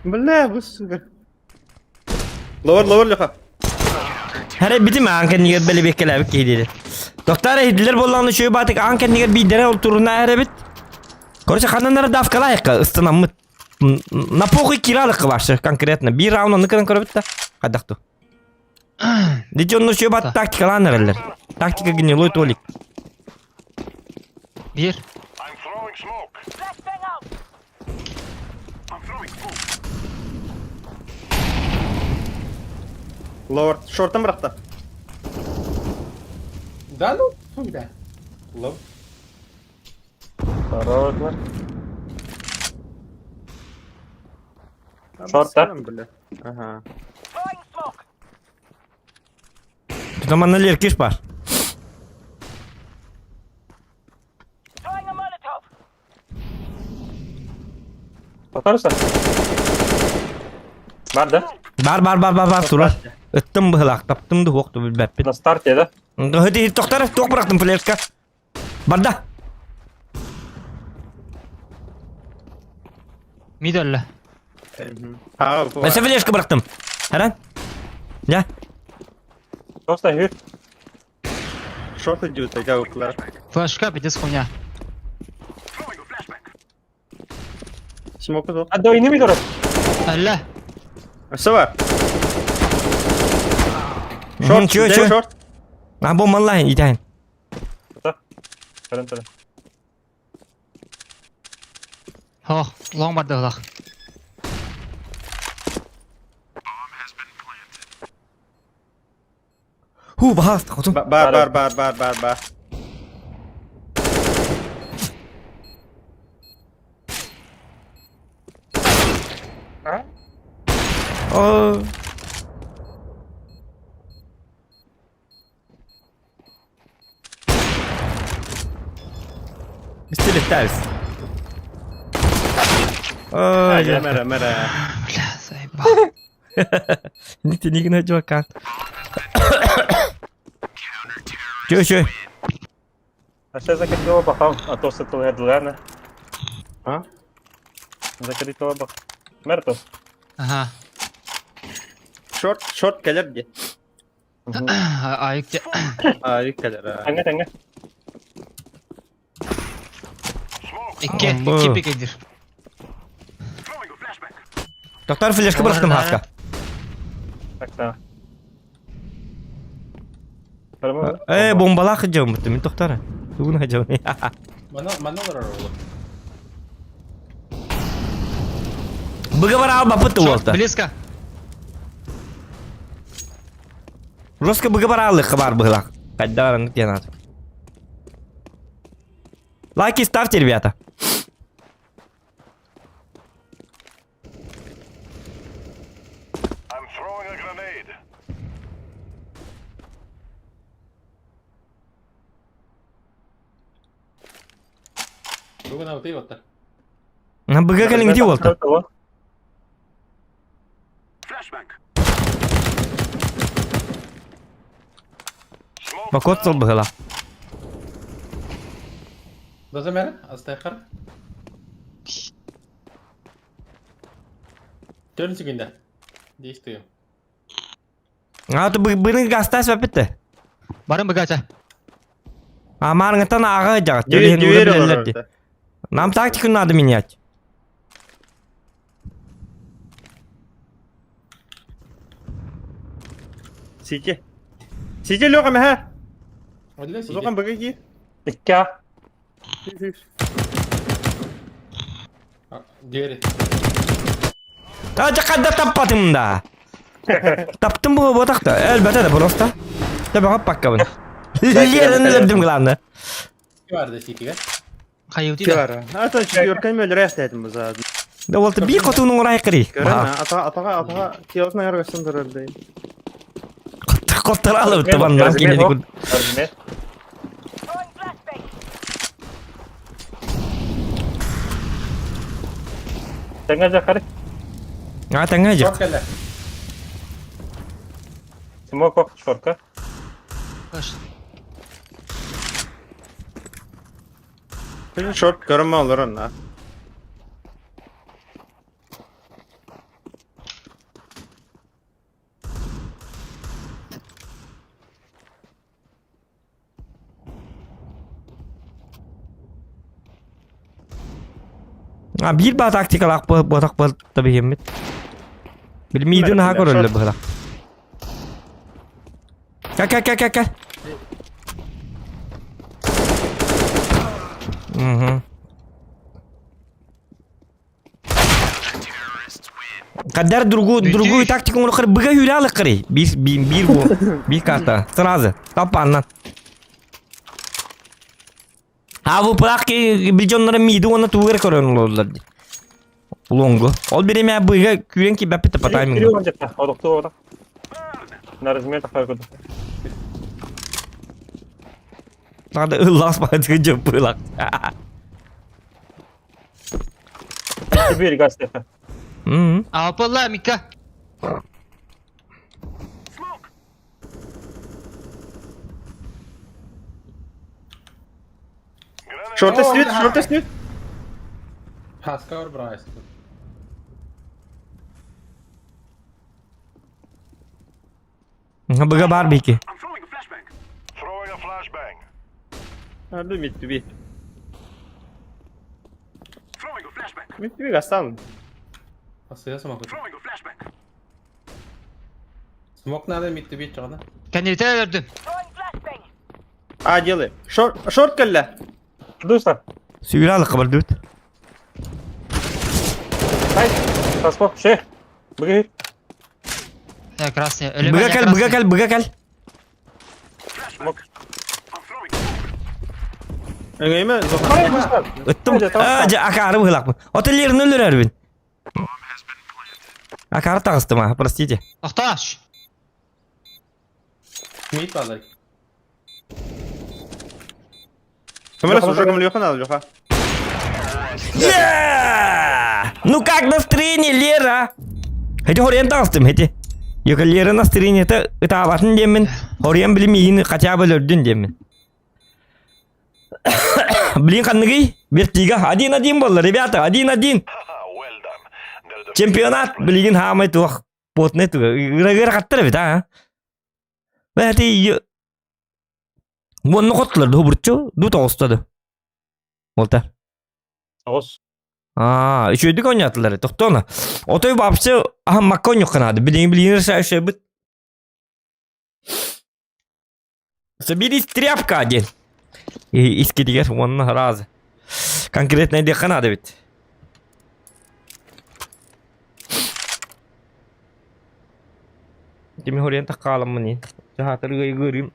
Bля, bu sugar. Lower lüha. Her bitti mi? Anken ni gel böyle bir kelebek gidiyor. Doktor ehdiler bollandı şöyle batık anken ni gel bir dere oturuna her bit. Короче, kananlara davkalayık ıstınam mı? На похуй киралык ваши конкретно. Bir round onu kadar körübüt de. Kadaktu. Dice onu şöyle bat tактикаланырlar. Тактика гнилой толик. Bir. Smoke. Flashbang out. I'm throwing smoke. Lower. Short'tan bıraktı. Да ну, да. Лов. Хорошlar. Short'ta. Aha. Throwing smoke. Zamanla lerkiş var. Throwing a Molotov. Bakarsan. Nerede? Bar turar. Öttüm bıhlak taptım da hoktu bilbep. Na start yedi. Hadi doktor tok bıraktım flashka. Barda. Mid öyle. Ha bu. Ben flashka bıraktım. Hemen. Ya. Просто hür. Short gidiyor cevaplar. Flashka bir de skonya. Throwing a flashbang. Smoke'u da. Hadi oyunu mu durun? Öyle. Asa var. Short şu. Short. Ha bomba lan iten. Turun. Oh, long barda ulan. Hu bahas kotun. Bar. Oh. İstedik ders. Oh ya. Mera. Bля, заебал. Niti ni kena juakan. Şu. Aşağı закрытого bakalım. А то с этого headline. Ha? Закрытого bak. Merto. Aha. Short gelir diye. Ayıkça. Ayık gelir ha. Tenge. İki Bu. pikidir. Throwing a flashbang. Doktor flashka bıraktım haska. Bak sana. Tamam. Bombalar hıcam bitti doktor. Bunu hıcam. Mana var Bıgı var abi bapıt oldu. Близко. Ruska bıgı var alır kabar bıhlak. Kaddaran тянат. Лайки ставьте, ребята. I'm throwing a grenade. Бүгін аутый отты. Bıgı gelin gidiyor oldu. Flashbang. Bak otsal bıhlak. Доза мере, астайқар. Төрін секунда. Действуем. А то bıgı gastas ve bitti. Barın bagaja. Амар ngatan ağa jagat. Дверь orada. Нам тактику надо менять. Сиди лёгом ha. Öyle O zaman bakı ki. İki. Двери. Kadda tapmadım da. Taptım bu botakta. Elbette de prosta. Tabi hop bakalım. Yerini verdim klanı. İki vardı sikiga. Hayır Ki değil. var ha. Ata şu yorkan böyle rehtadım bu zaten. Da oldu bir kutunun oraya kırı. Görün ha. Ata kiyosuna yargasın dururdu. Kotlar alıp taban nam kini Özgür. Throwing flashbang. Tenge Zakari. Ha tengah aja. Çok geldi. Smoke bak short'a. Koş. Şimdi short görünme olur ona. Ha bir bat taktikalak botak tabi hemmet. Bilmiyordun ha koruldu bırak. Kak. Kadar другую тактику onu kır bıga hüle alık kırı. Bir bu. Bir karta. Sırası. Tapanlan. Ha bu bırak ki biljonlara miydi ona tuğur kırın olurlar. Ulongu. Ol benim ya bıga küren ki bepe tapatayım. Kiri var cepte. O doktor orada. Narizmeye takar kodu. Hadi ıllas başka cepılak. Bir gazete. Apallah Mika. Шорты снят. Paska var Bryce. Bıga bar bir ki. I'm throwing a flashbang. Throwing a flashbang. Hadi mid bir. Throwing a flashbang. Mid bir gastan. Asıya smoke. Throwing a flashbang. Smoke nerede bitti bir çağına? Kendini öldüm. Throwing flashbang. А, делай. Шорт калля. Dostlar. Suyunu alık kabul düt. Hayır. Transport şey. Bıgı. Ya krasnya. Ölüm Bıga kal bıga kal bıga kal. I'm throwing. Öngeyme. Hayır dostlar. Öttüm. Hadi, tamam. Aca akarı bıhlak mı? Otellerini ölür erbin. Akarı tağıstım ha. Простите. Ahtaş. Mid var like. Камера слушай, Леха надо, Леха. Yeah! Ну как настроение, Лера? Hadi oraya tağıstım hadi. Yok Lera настроение это avatın demin. Oraya bilim yine kaça bölürdün demin. Блин, kanıgı. Bir tiga. 1-1 oldu rебята. 1-1. Well done. Чемпионат bilgin hamay tuh. Potne tuh. Gara-gara kattır bit ha. Ve hadi bunu kotlar da burçu. Du tağıstadı. Olta. Oğuz. Aa, üçüydük oynattılar. Toktu ona. Otoyu babsı aha makon yok kanadı. Bilin şey bit. Собери тряпка один. И искидигер он раз. Конкретно де кanadı bit. Kimi oraya takalım mı ni? Jahatır göreyim.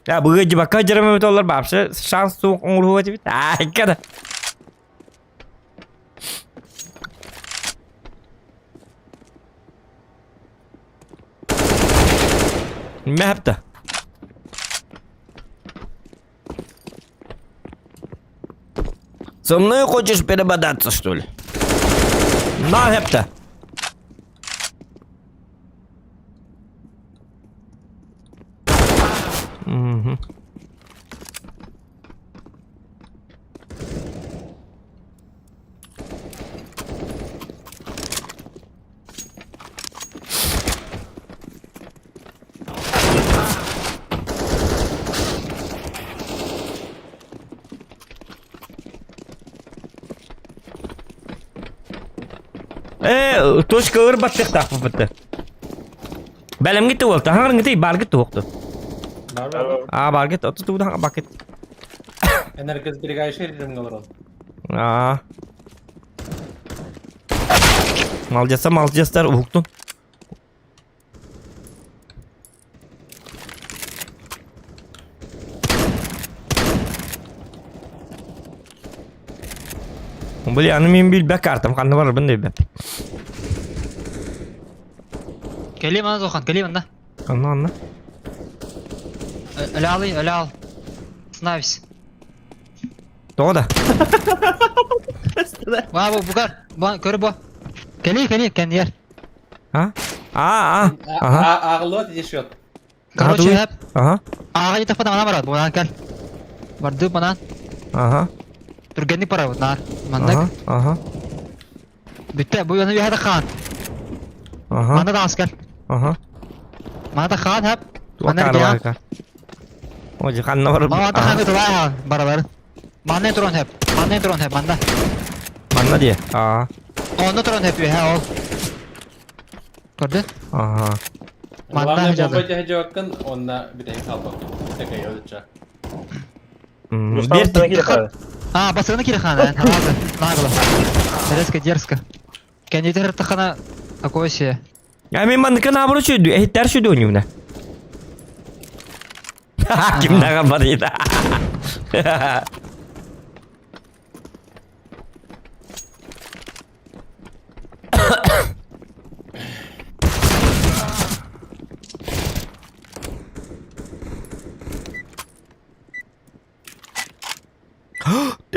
Ya bu gece bak kaçırım evet olur babsı. Şans soğuk olur hadi bit. Ay kada. Map'ta. Со мной хочешь перебодаться, что ли? На, Хепта. Угу. Точка ыр баттык так бутты. Бәлем гитте болду. Хаңар гитте бар гитте оқты. Var var. А, бар гитте. Оту туда бак гитте. Enerkes bir gayşe eririm kalır on. А. Малжастар уктун. Били аны мен бил бак картам канды бар бындай бак. Kelim ana Zokan. Kelim anda. Анна. Öyle al. Snavis. Тода. Bana bu kar. Bana körü bu. Keli kendi yer. Ha? Aa. Aha. Ağlı yaşıyor. Короче, hep. Aha. Ağa yetek pada mana barat. Bukan kan. Vardı bana. Aha. Turgenlik para nar. Mandak. Aha. Bitti bu yana bir hada kan. Aha. Mana da asker. Aha. Mana da kan hep. Mana Mana da var. Oje kanna var. Mana da kan itu lah barabar. Mana turun hep. Manda. Manna diye. Aa. Onu turun hep ya ol. Gördün? Aha. Manda Ulan hecada. bomba cehece bakın onunla bir de kalmak. Tekrar öleceğim. Hmm, Dostlar bir sana tık. gidip hadi. Басыгыны кирихана, разы, нагло. Резко, дерзко. Кендитер тахана такое себе. Ya men mandıka naburu çöydü. Ehitler çöydü oynuyor ne? Kimden kapatıydı?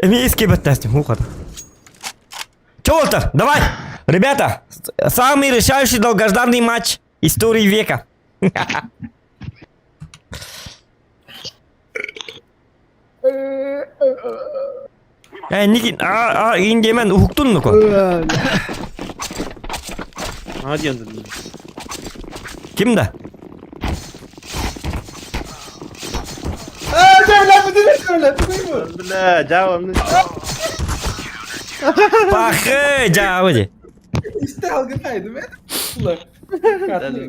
Эмейский баттастим, ухода. Чё, Уолтер, давай! Ребята, самый решающий долгожданный матч истории века. Nikin, ingemen uhuktun mu ko? Hadi yandı. Kimde? La, cevabını. Bakı cavabı. İşte algıdaydım ben. Ulan.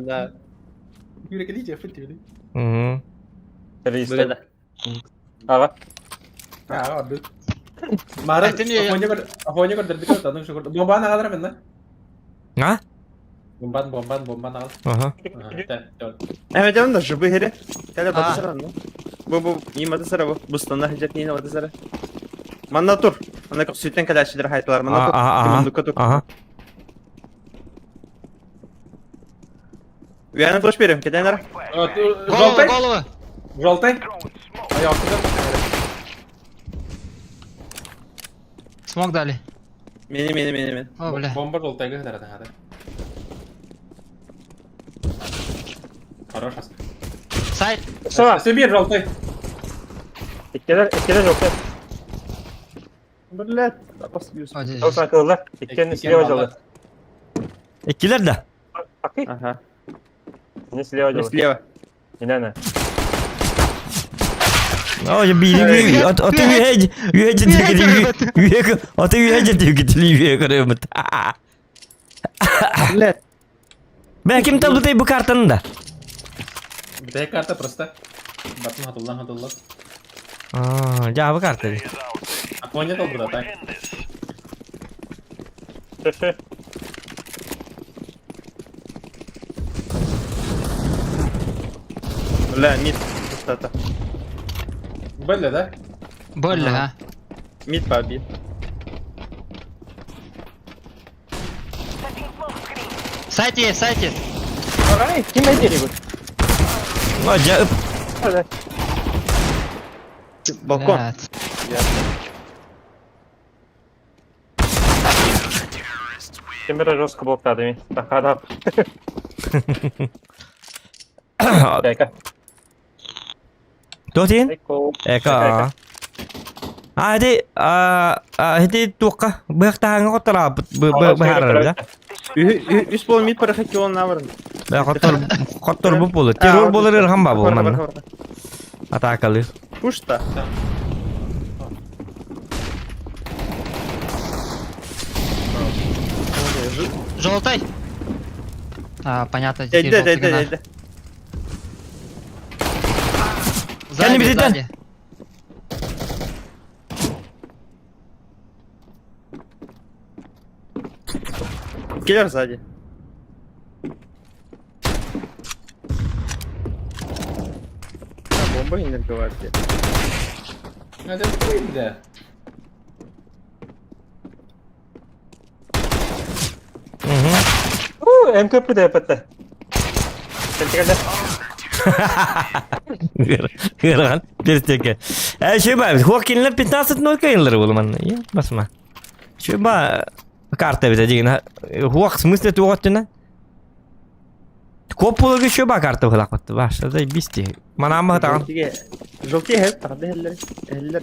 La. Yürekli iyice fıtıyor. Hı. Reis'te. Aga. Ha orada. Mara, aponya kau terbit atau tuh syukur. Bomban al kan mana? Ha? Bomban al. Aha. Evet canım da şu bu heri. Gel batı sıra lan. Bu iyi batı sıra bu. Bu standart hicret yine batı sıra. Manna tur. Ana kok sütten kadar şeyler hayatlar manna tur. Aha. Uyanık boş verim. Giden ara. Голову. Желтый. Ayak Смог дали. Meni. О, бля. Бомба желтая когда надо. Хорош. Сайт. Sonra. Сибирь желтый. İkkeler yok. Блядь. Basıyorsun. О, здесь. Sonra kılırlar. İkkenin silahı hocalı. İkiler de. Bakayım. Ага. Ne silahı hocalı? Слева. Yine ne? Oye biri atı üyece diyor atı üyece diyor gidiliyor üye kırıyor. Блядь. Ben kim tabi bu kartını da. Дай карта просто. Батон hatırla. Cevabı kartı. Aponya da burada tak. Бля, мид. Пустота. Böyle de. Больно, а? Мид побит. Сайт есть, сайт есть. Ay, kim ederi bu? Acayip. Öyle. Balkon. Блядь. Kim biraz жестко blokladı mı? Bak adam. Eka. Dotin? Eko. Eka. Hadi tuka. Bıraktan o taraf. Bıraktan. Üst bol mid para hekki olana varın. Kotor bu pulu. Terör bolur hamba bu man. Hata kalır. Пушта. Желтый. Понятно. здесь желтый гана. Elde. Сзади, bizden. сзади. Gelir sadi. Bomba indir vardı. Hadi koyayım da. MKP de yapıttı. Sen çıkardın. Hırgan. Bir teke. Şey bak. Joaquin'ler 15 kayınları bu man. Ya basma. Şey bak. Karta bize diyene. Joak смысле tu otuna. Kopulu şu bak karta kulak battı. Başladı bisti. Mana ama tamam. Жовті гель, правда геллер. Геллер.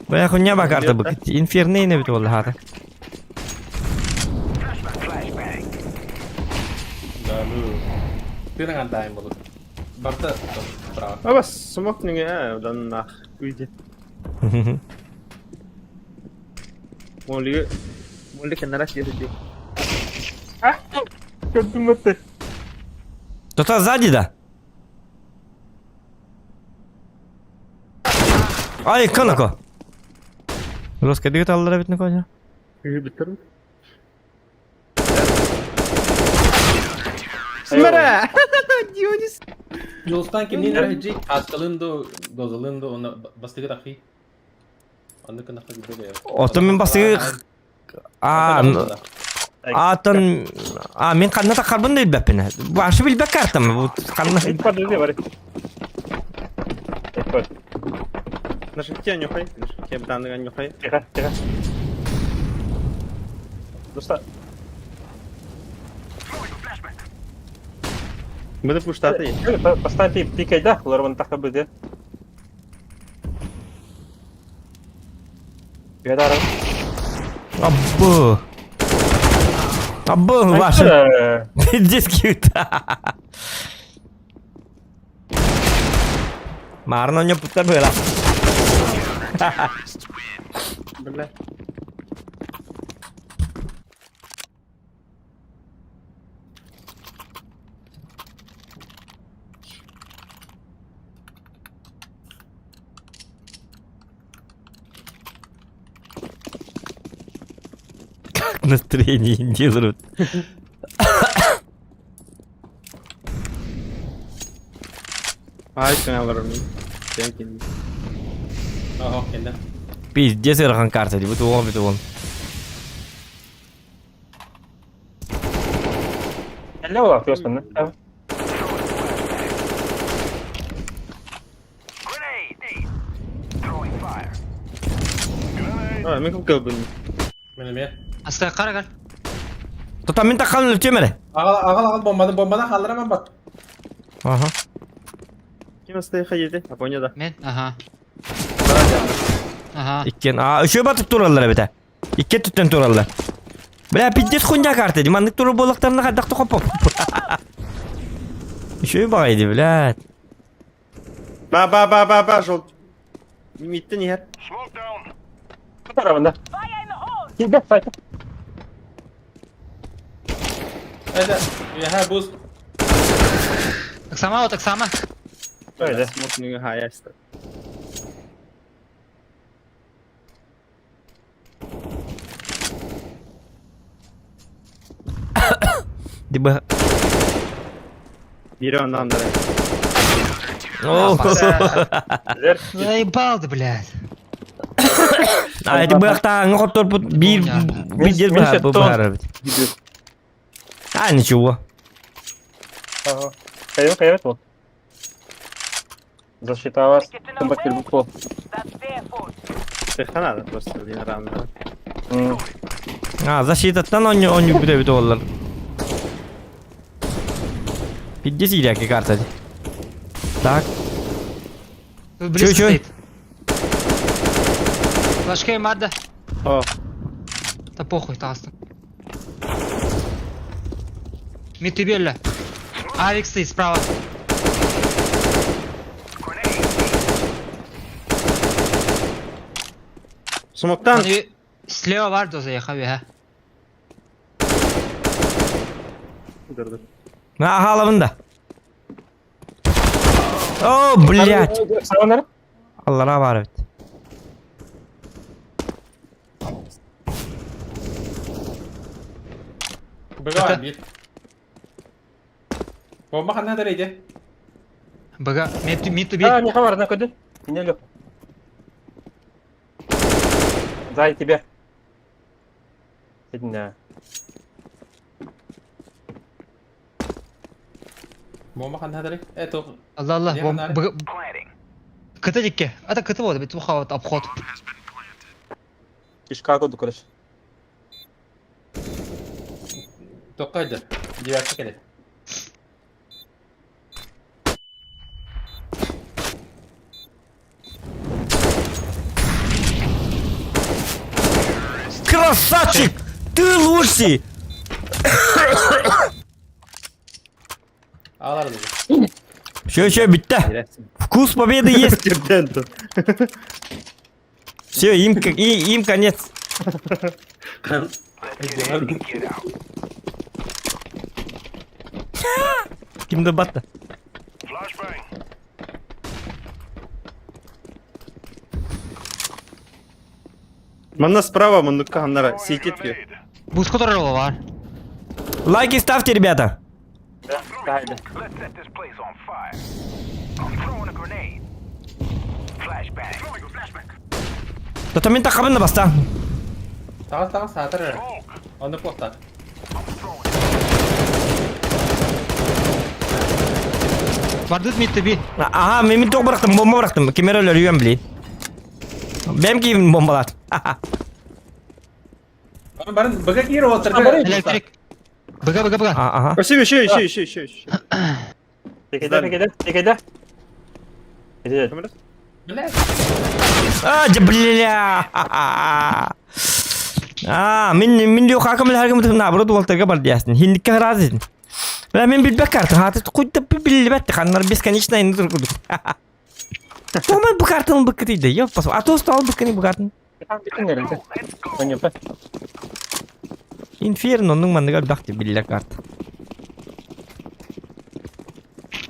Baya kunya bak karta bu. Inferno ne bit vallahi hada. Lalu. Itu dengan time mulut. Barta. Berapa? Ama smoke nih ya, udah nah. Uyuyor. Molly kenara sih dia. Gördüm mü? Кто-то сзади, да? Ай, Канако. Roska diyor tallara bitne koca. Bitirin. Smara! Dionis. Yolstan kimliğin rahicik, askalındı, dozalındı, ona bastığı dahi. Onda kena kadar böyle. Otomin bası atan men kanna ta karbon değil bepene. Başı bilbek kartım bu kanna. Ekvar dedi var. Ekvar. На шифте нюхай. На шифте бданга нюхай. Тихо, тихо. Достал. Буду пуштаты. Поставьте пикай, да? Ларван так буде. Гадар. Аббы. Аббы ваши. Здесь кьюта. Марно не путер было. Бля. Как настроение делают. Ай, sen varım. Sen kim? Aha, kendi. Пиздец, ирхан карта, бутуон. Elle var yapıyorsun benden. Evet. Grenade! Throwing fire. Aa, men kıl bunu. Benim ya. Hasta kara gel. Totalmente kalın ölçemere. Ağal bombadan kaldıramam bak. Aha. Kim hastaya hayırdı? Japonya'da. Men. Aha. Aha. İkken. Işığı batıp durallar bir de. İkke tütten durallar. Bля, пиздец хуйня карта. Диманlık turu bolaklarına kadar hop. Işığı bakaydı блядь. Ba, жол. Limitli niher. Smoke down. Bu tarafında. Fire in the hole! Gel gel fight. Hadi. Ya boost. Tak sama o, tak sama. Öyle. Smoking highest. Диба. Biri ondan da. О. Güzel. Заебал ты, блядь. Ай, bu yakta ngok torput bir dez Neyse, bu ton. bahar. Gidiyor. А, ничего. Ага. Кайвет вот. Защита вас. Там бакер буквал. That's their fault. Sıkı nada просто yine rağmen. Защитаттан он бүдө боллар. Пиздец иляки карта. Так. Тут близко Чё? стоит. Флажка и мадда. О, Да похуй, таста. Митибелля. Алекс стоит справа. smoktan. Hani слева var da заехал, ha. Dur. На халавында. О, блядь. Sağ Аллара бар бит. Bıga bir. Bomba kanına dereydi. Бага, мид to А, be. Миха var, куди? Не лег. Сзади тебя. Видно. Bomba kanına derey. Это. Allah Allah. Где Бом... фонарик? Бага... Planting. Кыты дикке. Это кыты вот, бит ухават обход. Кишка коду, короче. Tokkaydı. Diverse kere. Красавчик! Ты лучший! Ağlar dedi. Все, bitti. Вкус победы есть. Тирденту. Все, им конец. Let's get in and get out. Kimde battı? Flashbang. Манна справа, мандукка ханнара. Сетит ки. Бус который var. Лайки ставьте, ребята. Haydi. Let's set this place on fire. I'm throwing a grenade. Flashbang. Throwing a flashbang. Кто-то мен тақабында баста. Тағы сатыр. Онда плоттар. Бардыт митті би. Ага, мен тоқ бұрақтым, бомба бұрақтым. Кемералар үйен білейін. Бәм кейім бомбалады. Барын бұға кейір отырды. Электрик. Быга. Ага. Спасибо, еще. Tekede. Блядь. Бля. Мен де қақым әлгім набырды олтарға бар дейсін. Хиндікке разы едім. Бля, мен білбәк карты. Хаты құйды білі бәтті. Қанлар бесконечно айны тұрғыды. Томай бұл картын бұқы дейді. Йоп, басып. Атос тауыл бұқы не бұл картын. Инферноның мандыға бақты білі карты.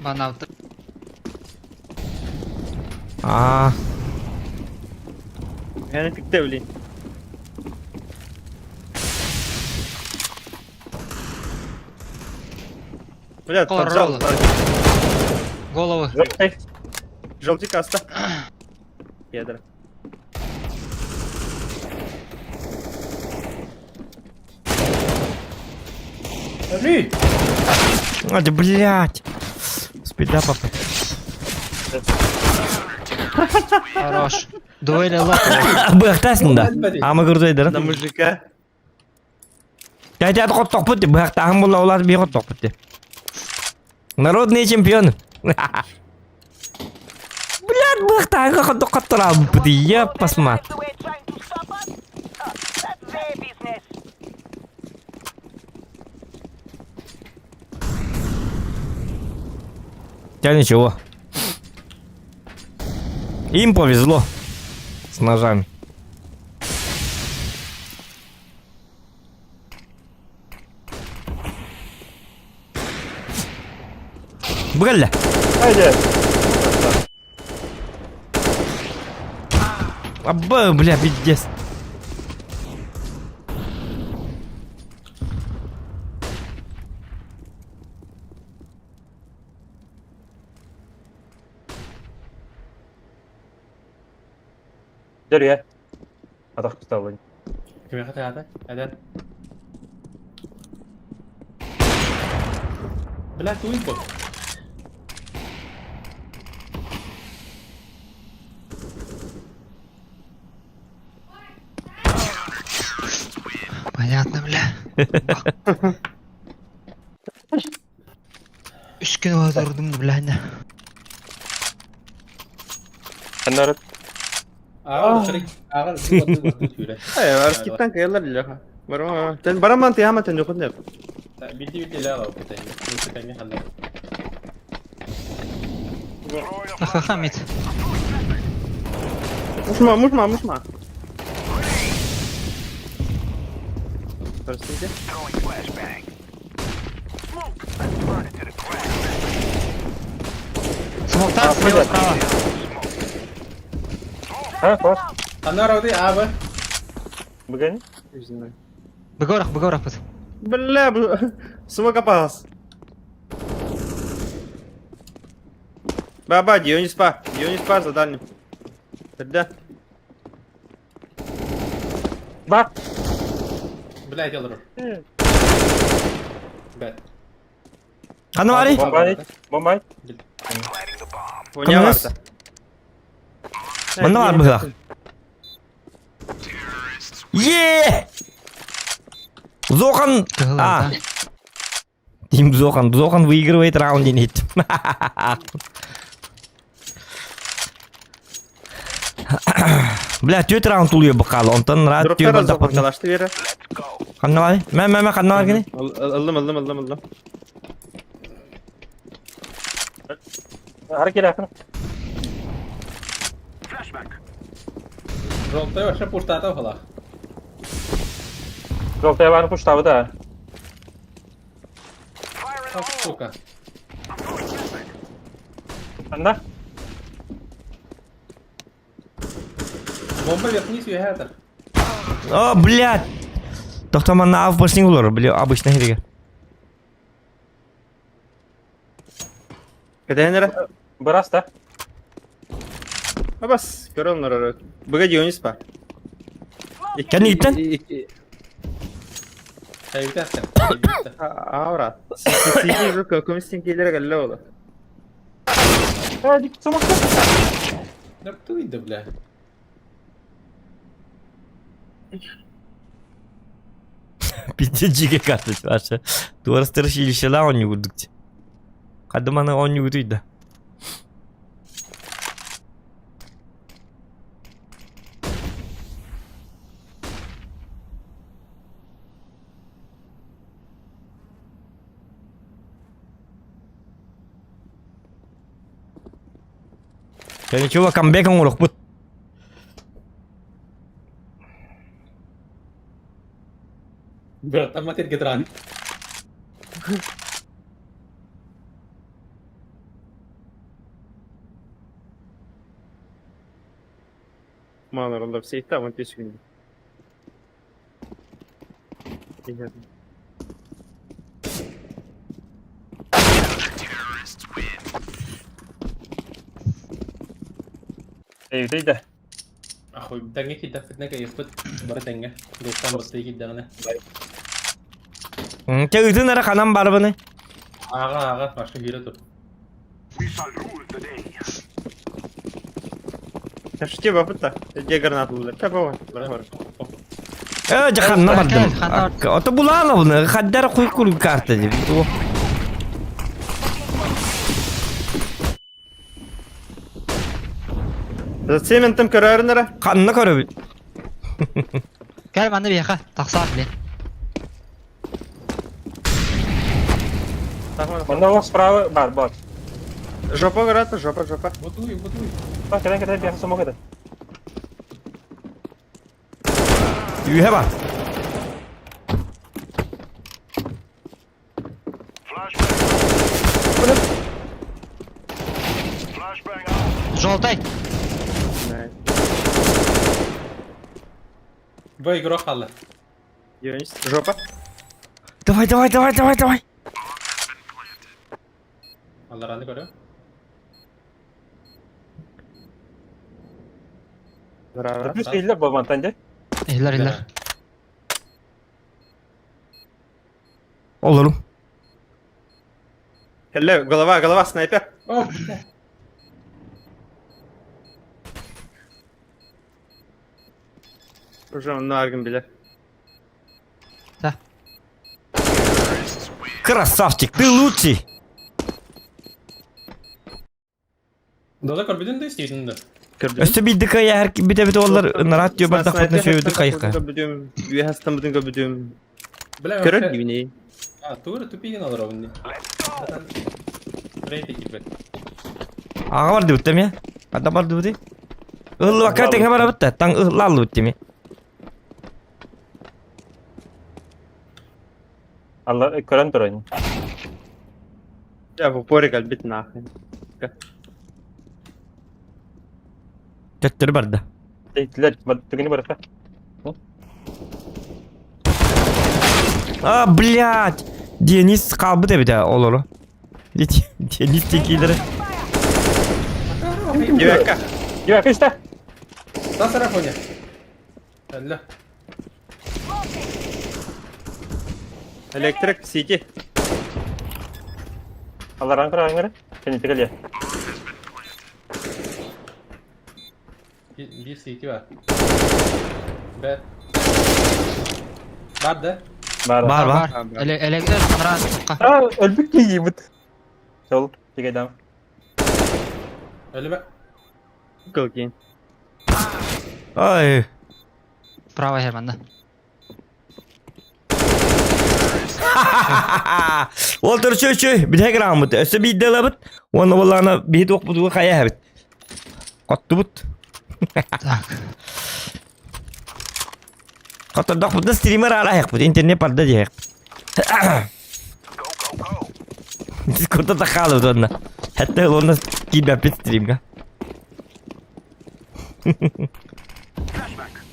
Bana avtı. Yani fikte bileyim. Блядь, Колор поджал. ролла. Головы. Желтик каста. Ядра. Смотри. Да, блядь. Спида, папа. Хорош. Дуэль лапы. Бұқтасың да. Ама көрдейдір. На мужика. Дядя қот тоқ бұтты. Бұқтағым бұл олар бей қот тоқ бұтты. Народный чемпион. Блядь, бұқтағы қот тоқ тұра бұтты. Я посмотр. The way trying to stop us? That's their business. Да ничего. Им повезло. С ножами. Бля. Haydi. Аба, бля, пиздец. Dur ya. Atak kustavlın. Kime hata? Hadi. Блядь, уйду. Понятно, бля. Üç gün oturdum bля. Anlar. Ağır. Ay, arkitten kayalar ilaha. Baro. Ten baraman tiyama ten yokun yap. Bildi la la. Neyse kanka hallet. Ха-ха, мид. Мушма. Простите. Throwing flashbang. Smoke. Let's burn it to the ground. Смоктар слева справа. Ha, koş. Anar orada abi. Bugün. Быгорах пыт. Бля, смог опас. Баба, Дионис пар за дальним. Да. Bak. Блядь, alırım. Ben. Қаны бар ей? Bombay. Planting the bomb. Понял Камнес? это. Мында бар бұғақ. Е! Зохан! А! Тим Зохан выигрывает раунд нет. Бля, 4 раунд uluyor бақалы. Онтан рад Дроптар түйе азок бақалы. калашты бері. Қаны бар ей? Мен қаны бар кені? Aldım. Hareket yakın. Flashbang. Желтая вообще пустата была. Жолтая var kuş tavı da. Fire in the Ах, hole. сука. I'm throwing flashbang. Anda. Бомба вернись, я это. О, блядь. Тоқтаман на авбашның olur, бля, обычно хереге. Кеде нere? Biraz da. Ha bas. Kör onları. Buga Dionis pa. Kendi gittin? Şey bitersen. Avrat. Sisi bu komisyon gelire galle ola. Hadi git somakta. Ne yaptıydı bile? Bitecek kardeş varsa. Doğrusu tırış ilişkiler on yurdukça. Kadın bana on yurduydu. Jadi coba comeback nguruk put. Berat amat ya keteran. Manor Allah bir şey tamam teşekkür ederim. Evdeydi. Ako tenge kita fitne kayak put baru tenge. Dostan bastı kita ne? Çağıtın ara kanam var bana. Aga başka biri dur. We shall rule the day. Taşıcı bakıp da. Ece granat bulur. Tepe var. Beraber. Jahanna Gel, vardım. Jahanna. Ota bulana bunu. Haddara koy kuru kartı. Cementim kararı nere? Kanına karı. Gel bende bir yaka. Taksak bile. Tamam. Bunda o sправа var bak. Жоpa granat, жоpa. Butuy. Bak kadar bir somak kadar. Yühe bak. Flashbang. Flashbang out. Жолтай. Bu igro kaldı. Dionis. Жоpa. Давай. Allah randı görüyor. Beraber. Düz değiller bu mantanje. İller. Olurum. Kelle голова снайпер. Oh. Уже он наргın bile. Красавчик, ты лучший. Doda korbidin de istiydin de. Gördün. Öste bir dikaya her bir de onlar narat diyor bardak fırtına şöyle kayıkka. Gördüm. Üye hastamızın gördüm. Bile Körür gibi neyi? Ha, tuğru tüpigin alır o bindi. Zaten rate ekip et. Ağa var diyor ya. Adam var diyor. Ihlı vakar tekne var bitti. Tang ıhlı aldı bitti mi? Allah kören durayım. Ya bu pori kalbit nahın. Töttürü barda. Değiller. Tugini bırak. А, блядь! Денис kaldı da bir daha olur. Deniz tekileri. Девятка. Yok işte. Sağ taraf oyna. Allah. Elektrik CT. Allah rank rank. Seni tigel ya. Bir CT var. Be. Vardı. Var. Elektrik kamera. Ha öldük ki iyi bit. Yol. Tigel devam. Öyle be. Kılgın. Ay. Prava her bende. Oltur çöy. Bir tek rahmet. Öse bir de labıt. Onu vallahi bir dok bu kaya habit. Kattı but. Так. Kattı dok bu da streamer ala yak bu. İnternet parda diye. Go. Discord'da da kalı onda. Hatta onda gibi yapıp stream ga. Flashback.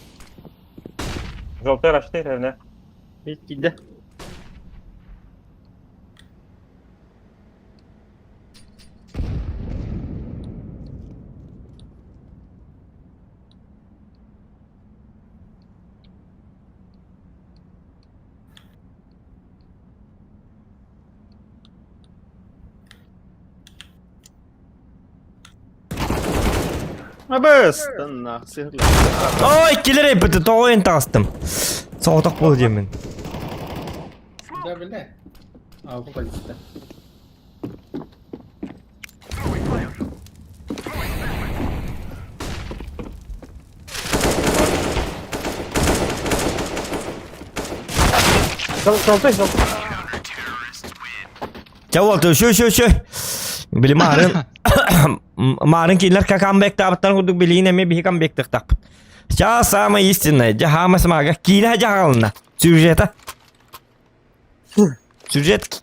Желтый рашты, реально. Mid gitti. Abes! Tanna, sihirli. Oy kelir bitti toğuyun tastım. Soğutak bol yemin. ده بالله اه فوق الستة Желтый, желтый. Çavoltu şu. Bili Maren killer ka comeback taptan huduk biline me bir comeback tak tap. Ça самое истинное, жахама смага, киля жахална. Сюжета. Сюжет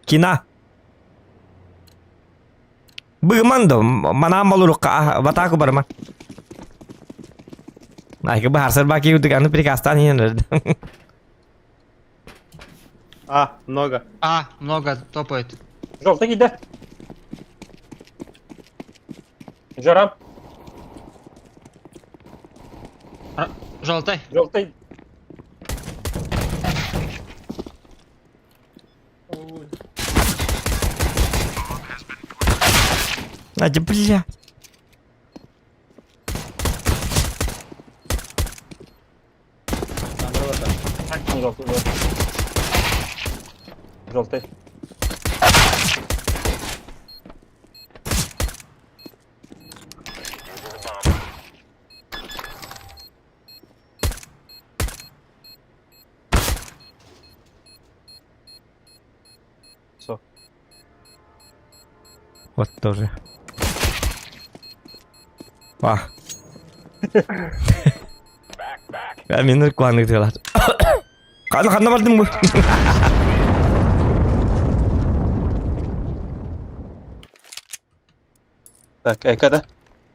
кина. Bagaimana mana malu ka bataku barma. Nah, ke bahar serba ki untuk anu прикастан ini. А, много. А, много топает. Желтый, иди. Жарам. Желтый. Желтый. Надя, бля. Желтый, желтый. Желтый. Все. Вот тоже. А. Ya minir kuanlık diyorlar. Kanı vardım bu. Так, Эйка,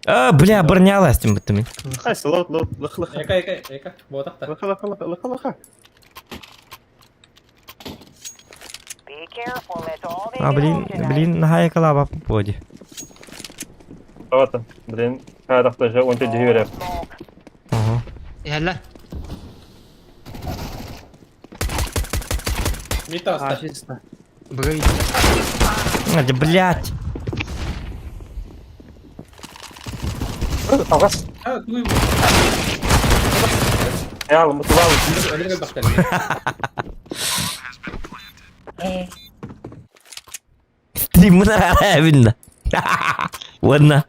Бля, бронялась тем бытами. Хайс, лот, лых. ايكا بوضح Лыха. Be careful, it's all they do tonight. Блин, нахай калаба по поди. Вот он. Блин, هذا же وانت جهيرة. Smoke. Ага. يلا ميتا А, استاذ чисто. بقيت. Надя, блядь. خلاص. توي يلا متواضع. انا قلت بختار Стримы на видно. Ладно.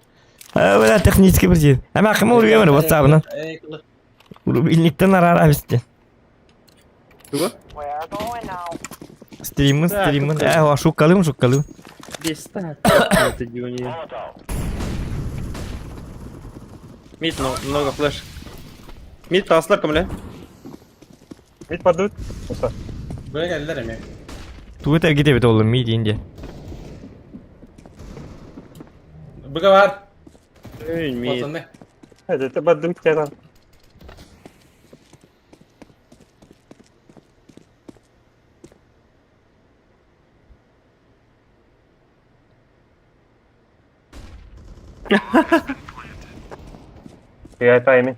Вلا технический причин. Ama akşam oluyor mu WhatsApp'dan? Rubinlikten arar işte. Чего? We're going now. Стримы. Шукалым. Здесь так. Это дюни. Мид, много флеш. Mid taslar kamle. Ведь падают. Просто. Buraya geldiler Emre. Twitter gidebilir oğlum mid ince. Burada var. Mid. Olsun ne? Это падают тебя. Я тайми.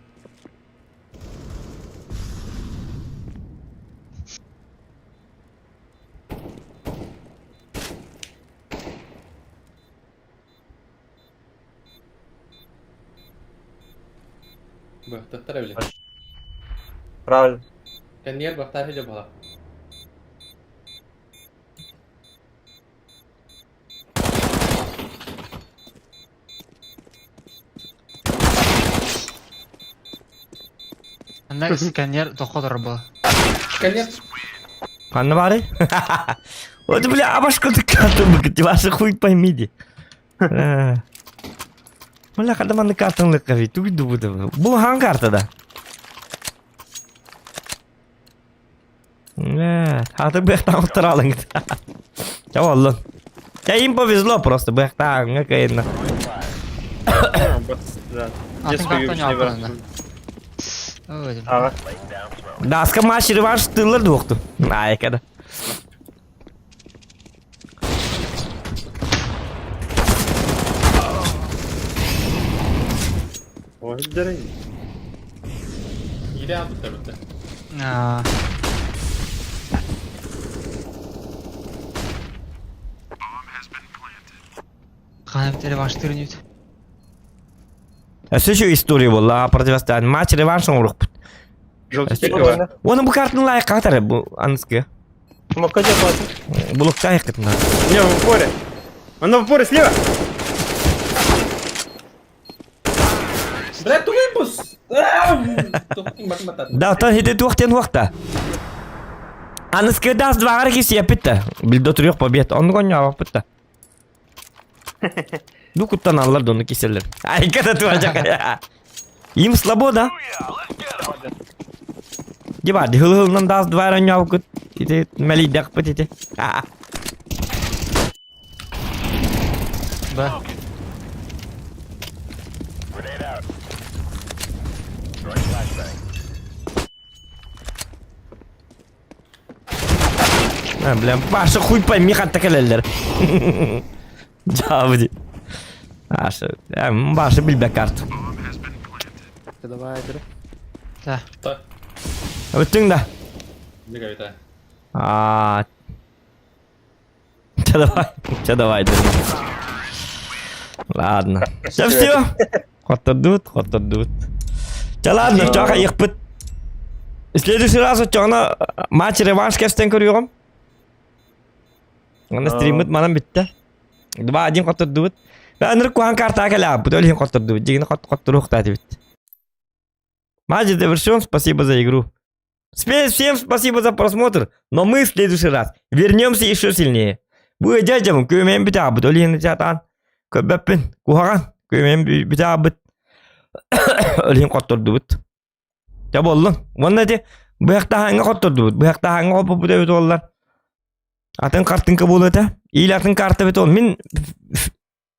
بختار öyle. Правильно. كان نيال بختار هجب هلا. عندك سكانير تاخد ربا. كان نيال. Kanı bari. O da bile başka tıkkatım bu kıtı. Başka хуй поймите. Valla kadar bana kartınlık kafi. Tu gidiyor bu da. Bu hangi kartada? Evet. Hatta бэхтан oturalım. Чего Allah. Я им повезло просто. Бэхтан. Какая-то. А ты как понял, правильно? Ой, Ага. Daska матч реванш тыллар докту. Ай, когда. Ой, дыры. Yine aldık da bitti. Ханым телеваш түрнүт. Все еще история была противостояние. Матч реванш он рух. Желтый. Onun bu kartını layık katar bu anıskı. Мокаде базы. Buluk layık katına. Не, в упоре. Он в упоре слева. Блядь, тулейбус! Тухтин бak mata. Да, то хиде тухтен вахта. Anıskı das два аргиси yapıttı. Bildi oturuyor побед. Onu konya yapıttı. Bu kuttan alırlar da onu keserler. Ay kada tuacak ya. Им слабо, да? Деба, дылынан das два ранья кут. Ите мели дак пытите. Б. Блин, Паша хуй пойми, как такелелер. Джавди. Паша билбе карт. Давай, дыры. Та. Ta. Öttün de. Ne gayet ha. Че давай. Ладно. Да все. Хот-дут. Да ладно, чаха их пыт. В следующий раз у тебя матч реванш кестен көрüyorum. Она стримит манам битте. 2-1 хот-дут. Ben рукуан карта каля, бутолин хот-дут. Дигин хот-рух тативит. Матч завершен, спасибо за игру. Всем спасибо за просмотр, но мы в следующий раз вернемся еще сильнее. Bu gecem köymeyen bir daha bu ölüyen zaten köbepin kuharan köymeyen bir daha bit ölüyen kotturdu bit. Ya bollun. Wannan de bu yakta hangi kotturdu bit. Bu yakta hangi hopu bu da ollar. Atın kartın kabul ete. İyi atın kartı bit ol. Min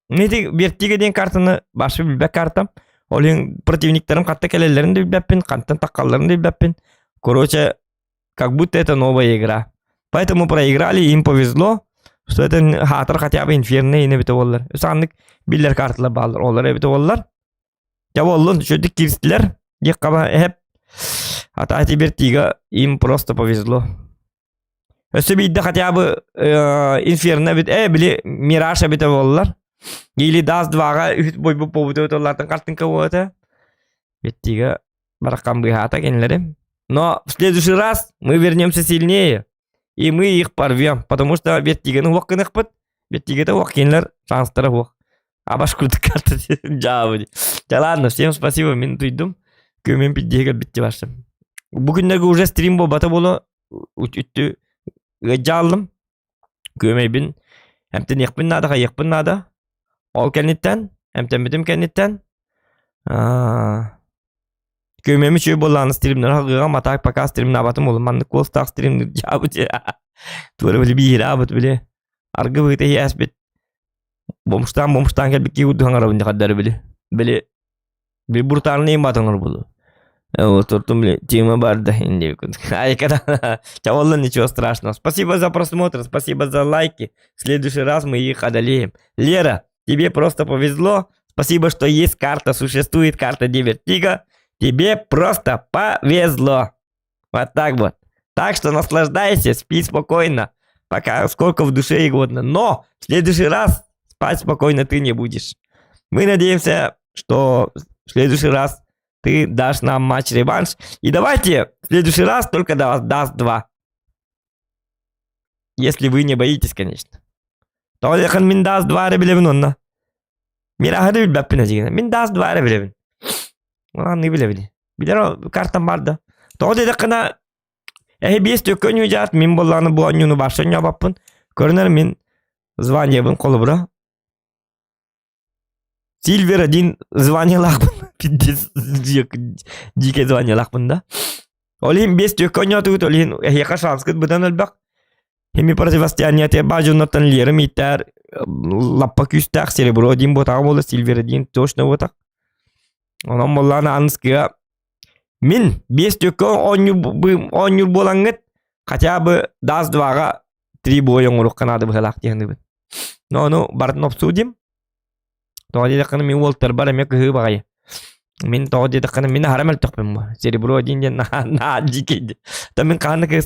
ne de bir tigeden kartını başı bilbek kartım. Олин противниктерим катта келелерин да билбеппин, каттан таккалларын да билбеппин. Короче, как будто это новая игра. Поэтому проиграли, им повезло, что это хатыр хотя бы инферно ине бите боллар. Сандык биллер карталар баллар, олар бите боллар. Я боллун, шөдик кирстилер, яккаба хеп. Ата теперь тига, им просто повезло. Өсө бидде хотя бы инферно бите, били мираша бите боллар. Или даст двага бой по поводу олардан картын кабыты. Беттига баракан быхата кенлерим. Но в следующий раз мы вернемся сильнее. И мы их порвем. Потому что беттиганы уаққын ықпыт. Беттигата уаққенлер шанстары уақ. А башкурды карты жабы. Да ладно, всем спасибо, мен туйдум. Көмен биддеге битти баштым. Бүгүндөгү уже стрим болбата болу. Үттү жалдым. Көмейбин. Хэмтен яқпын нада, яқпын нада. Ол кенеттен, битим кенеттен. Көмемі чөй боланы стримдер хагыга матак пока стримна батым олым. Манны костак стримдер жабы же. Туары білі бейір абыт білі. Аргы бұйты хияс бит. Бомштан келбік ке үдді хаңарабын декаддары білі. Білі бұртарны ең батыңыр бұлы. Тортум білі тема барды. Ай, когда... Чавалла, ничего страшного. Спасибо за просмотр, спасибо за лайки. В следующий раз мы их одолеем. Лера, тебе просто повезло. Спасибо, что есть карта, существует карта Дивертига. Тебе просто повезло. Вот так вот. Так что наслаждайся, спи спокойно. Пока сколько в душе и годно. Но в следующий раз спать спокойно ты не будешь. Мы надеемся, что в следующий раз ты дашь нам матч-реванш. И давайте в следующий раз только даст 2. Если вы не боитесь, конечно. То яхан мин даст 2 ребелевин онна. Мира хады билбеппин ажигина. Мин даст 2 ребелевин. Ulan ne bileyim. Bilir o kartam vardı. Doğru dedik kana. Bir stökön yücət. Min bollarını bu anyunu başın yapapın. Görünür min. Звание bun kolu bura. Silver один звание лахпын. Дике звание лахпын да. Олин без stökön yatut. Олин яка шанскыт бұдан өлбәк. Хеми противостояние те бажунаттан лерім иттер. Лаппа күстәк серебро один ботағы болды. Silver один точно ботақ. Ondan bollarını anıskıya Min 5 tökö 10 yıl bolangıt хотя бы даст 2-га 3 boyun uruk kanadı bıhalak diýendir. No barın obsudym. Toğdi dakını min Walter bara mek hı bagay. Min toğdi dakını min haramel tökpem bu. Cerebro diýen na jikedi. Ta min kany